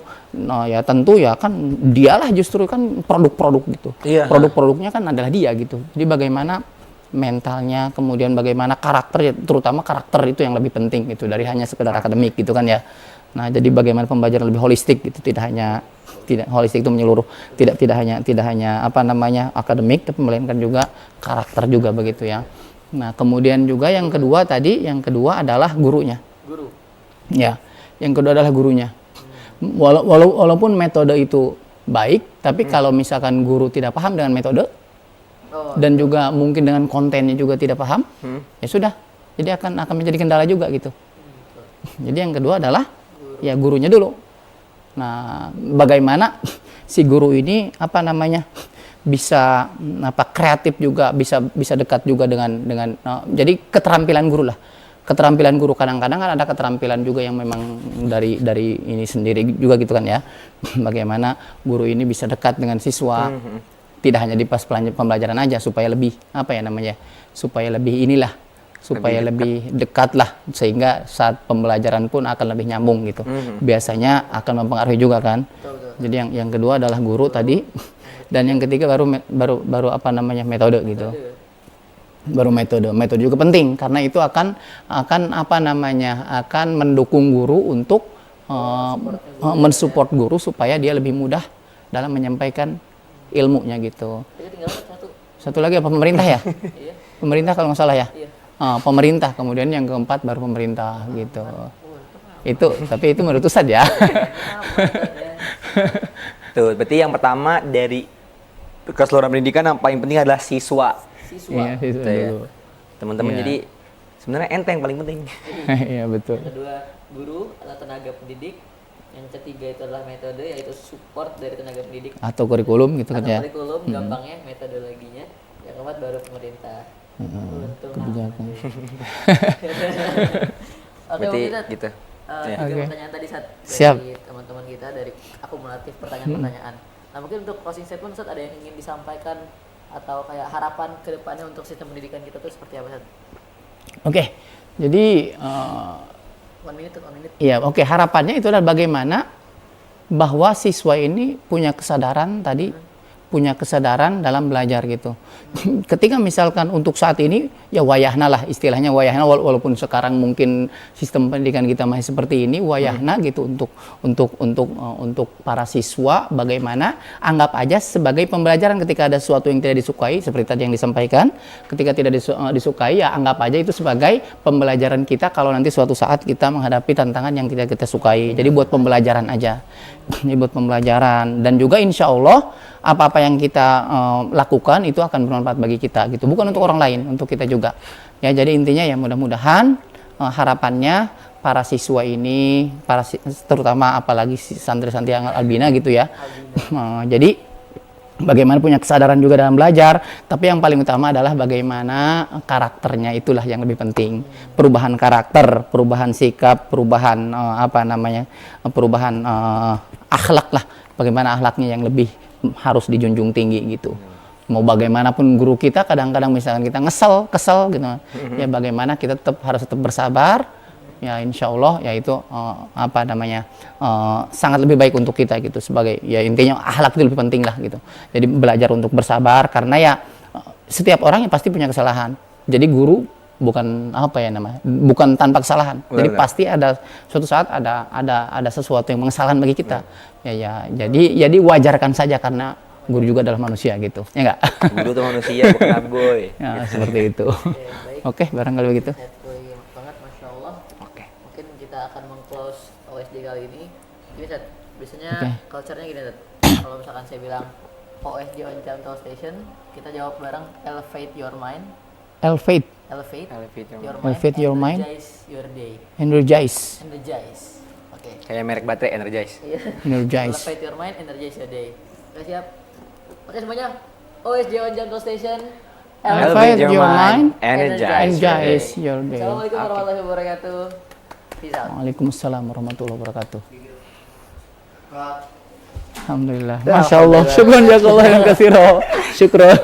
ya tentu ya kan dialah justru kan produk-produk gitu. Iya. Produk-produknya kan adalah dia gitu. Jadi bagaimana mentalnya, kemudian bagaimana karakter, terutama karakter itu yang lebih penting gitu dari hanya sekedar akademik gitu kan ya. Nah, jadi bagaimana pembelajaran lebih holistik gitu, tidak holistik itu menyeluruh, tidak hanya akademik, tapi melainkan juga karakter juga begitu ya. Nah, kemudian juga yang kedua adalah gurunya. Guru. Ya, yang kedua adalah gurunya. Walaupun metode itu baik, tapi kalau misalkan guru tidak paham dengan metode dan juga mungkin dengan kontennya juga tidak paham, ya sudah. Jadi akan menjadi kendala juga gitu. Jadi yang kedua adalah ya gurunya dulu. Nah, bagaimana si guru ini bisa kreatif juga, bisa dekat juga dengan jadi keterampilan guru lah. Keterampilan guru kadang-kadang kan ada keterampilan juga yang memang dari ini sendiri juga gitu kan ya. Bagaimana guru ini bisa dekat dengan siswa, tidak hanya di pas pembelajaran aja, supaya lebih lebih dekat lah, sehingga saat pembelajaran pun akan lebih nyambung gitu. Biasanya akan mempengaruhi juga kan. Jadi yang kedua adalah guru tadi, dan yang ketiga baru metode gitu. Baru metode juga penting karena itu akan mendukung guru untuk mensupport guru supaya dia lebih mudah dalam menyampaikan ilmunya gitu. Tinggal satu lagi apa, pemerintah ya? Iya. Pemerintah kalau nggak salah ya. Iya. Pemerintah, kemudian yang keempat baru pemerintah gitu. Tapi itu menurut Ustadz ya. Tuh, berarti yang pertama dari keseluruhan pendidikan yang paling penting adalah siswa. Siswa. Iya, siswa Gitu ya. dulu. Teman-teman, Iya. jadi sebenarnya ente yang paling penting. Iya betul. Yang kedua guru atau tenaga pendidik. Yang ketiga itu adalah metode, yaitu support dari tenaga pendidik Atau kurikulum gitu kan atau ya. kurikulum, gampangnya metodologinya. Yang keempat baru pemerintah. Untung kebijakan. Oke, Berarti mungkin Tat, gitu. tiga Oke. pertanyaan tadi Sat, Siap. dari teman-teman kita dari akumulatif pertanyaan-pertanyaan. Nah mungkin untuk closing statement Sat, ada yang ingin disampaikan atau kayak harapan ke depannya untuk sistem pendidikan kita tuh seperti apa Sat? Oke. Jadi 1 minute to 1 minute. ya oke, harapannya itu adalah bagaimana bahwa siswa ini punya kesadaran tadi, punya kesadaran dalam belajar gitu. Ketika misalkan untuk saat ini ya wayahna lah, istilahnya wayahna, walaupun sekarang mungkin sistem pendidikan kita masih seperti ini, wayahna gitu untuk para siswa, bagaimana anggap aja sebagai pembelajaran. Ketika ada sesuatu yang tidak disukai seperti tadi yang disampaikan, ketika tidak disukai ya anggap aja itu sebagai pembelajaran kita kalau nanti suatu saat kita menghadapi tantangan yang tidak kita sukai. Jadi buat pembelajaran aja. Ini buat pembelajaran, dan juga insya Allah apa-apa yang kita lakukan itu akan bermanfaat bagi kita gitu, bukan untuk orang lain, untuk kita juga ya. Jadi intinya ya mudah-mudahan harapannya para siswa ini, terutama apalagi santri-santri yang albina gitu ya, jadi bagaimana punya kesadaran juga dalam belajar, tapi yang paling utama adalah bagaimana karakternya, itulah yang lebih penting. Perubahan karakter, perubahan sikap, perubahan perubahan akhlak lah, bagaimana akhlaknya yang lebih harus dijunjung tinggi gitu. Mau bagaimanapun guru kita, kadang-kadang misalkan kita kesel gitu, ya bagaimana kita harus tetap bersabar. Ya insya Allah ya itu sangat lebih baik untuk kita gitu, sebagai ya intinya akhlak itu lebih penting lah gitu. Jadi belajar untuk bersabar, karena ya setiap orang yang pasti punya kesalahan. Jadi guru bukan bukan tanpa kesalahan. Jadi pasti ada suatu saat ada sesuatu yang mengesalahan bagi kita. Ya jadi wajarkan saja, karena guru juga adalah manusia gitu. Ya enggak? Guru tuh manusia, bukan aboy. Ya, seperti itu. Baik. Oke, barangkali begitu. Setpoint banget, Masya Allah. Oke. Mungkin kita akan meng-close OSD kali ini. Gini Sat, biasanya Oke. culture-nya gini Sat. Kalau misalkan saya bilang OSD on Jalan Station, kita jawab bareng elevate your mind. Elevate, Elevate Elevate your Elevate your mind. Energize your day. energize, Energize. Oke. Kayak merek baterai Energize. Iya. energize. Elevate your mind, energize your day. Oke, siap. Oke semuanya. OSD on Jalan Station. Elevate your mind, energize energize your day. Assalamualaikum warahmatullahi wabarakatuh. Peace out. Waalaikumsalam warahmatullahi wabarakatuh. Alhamdulillah. Masya Allah. Syukran jazakallah yang kasiro. Syukran.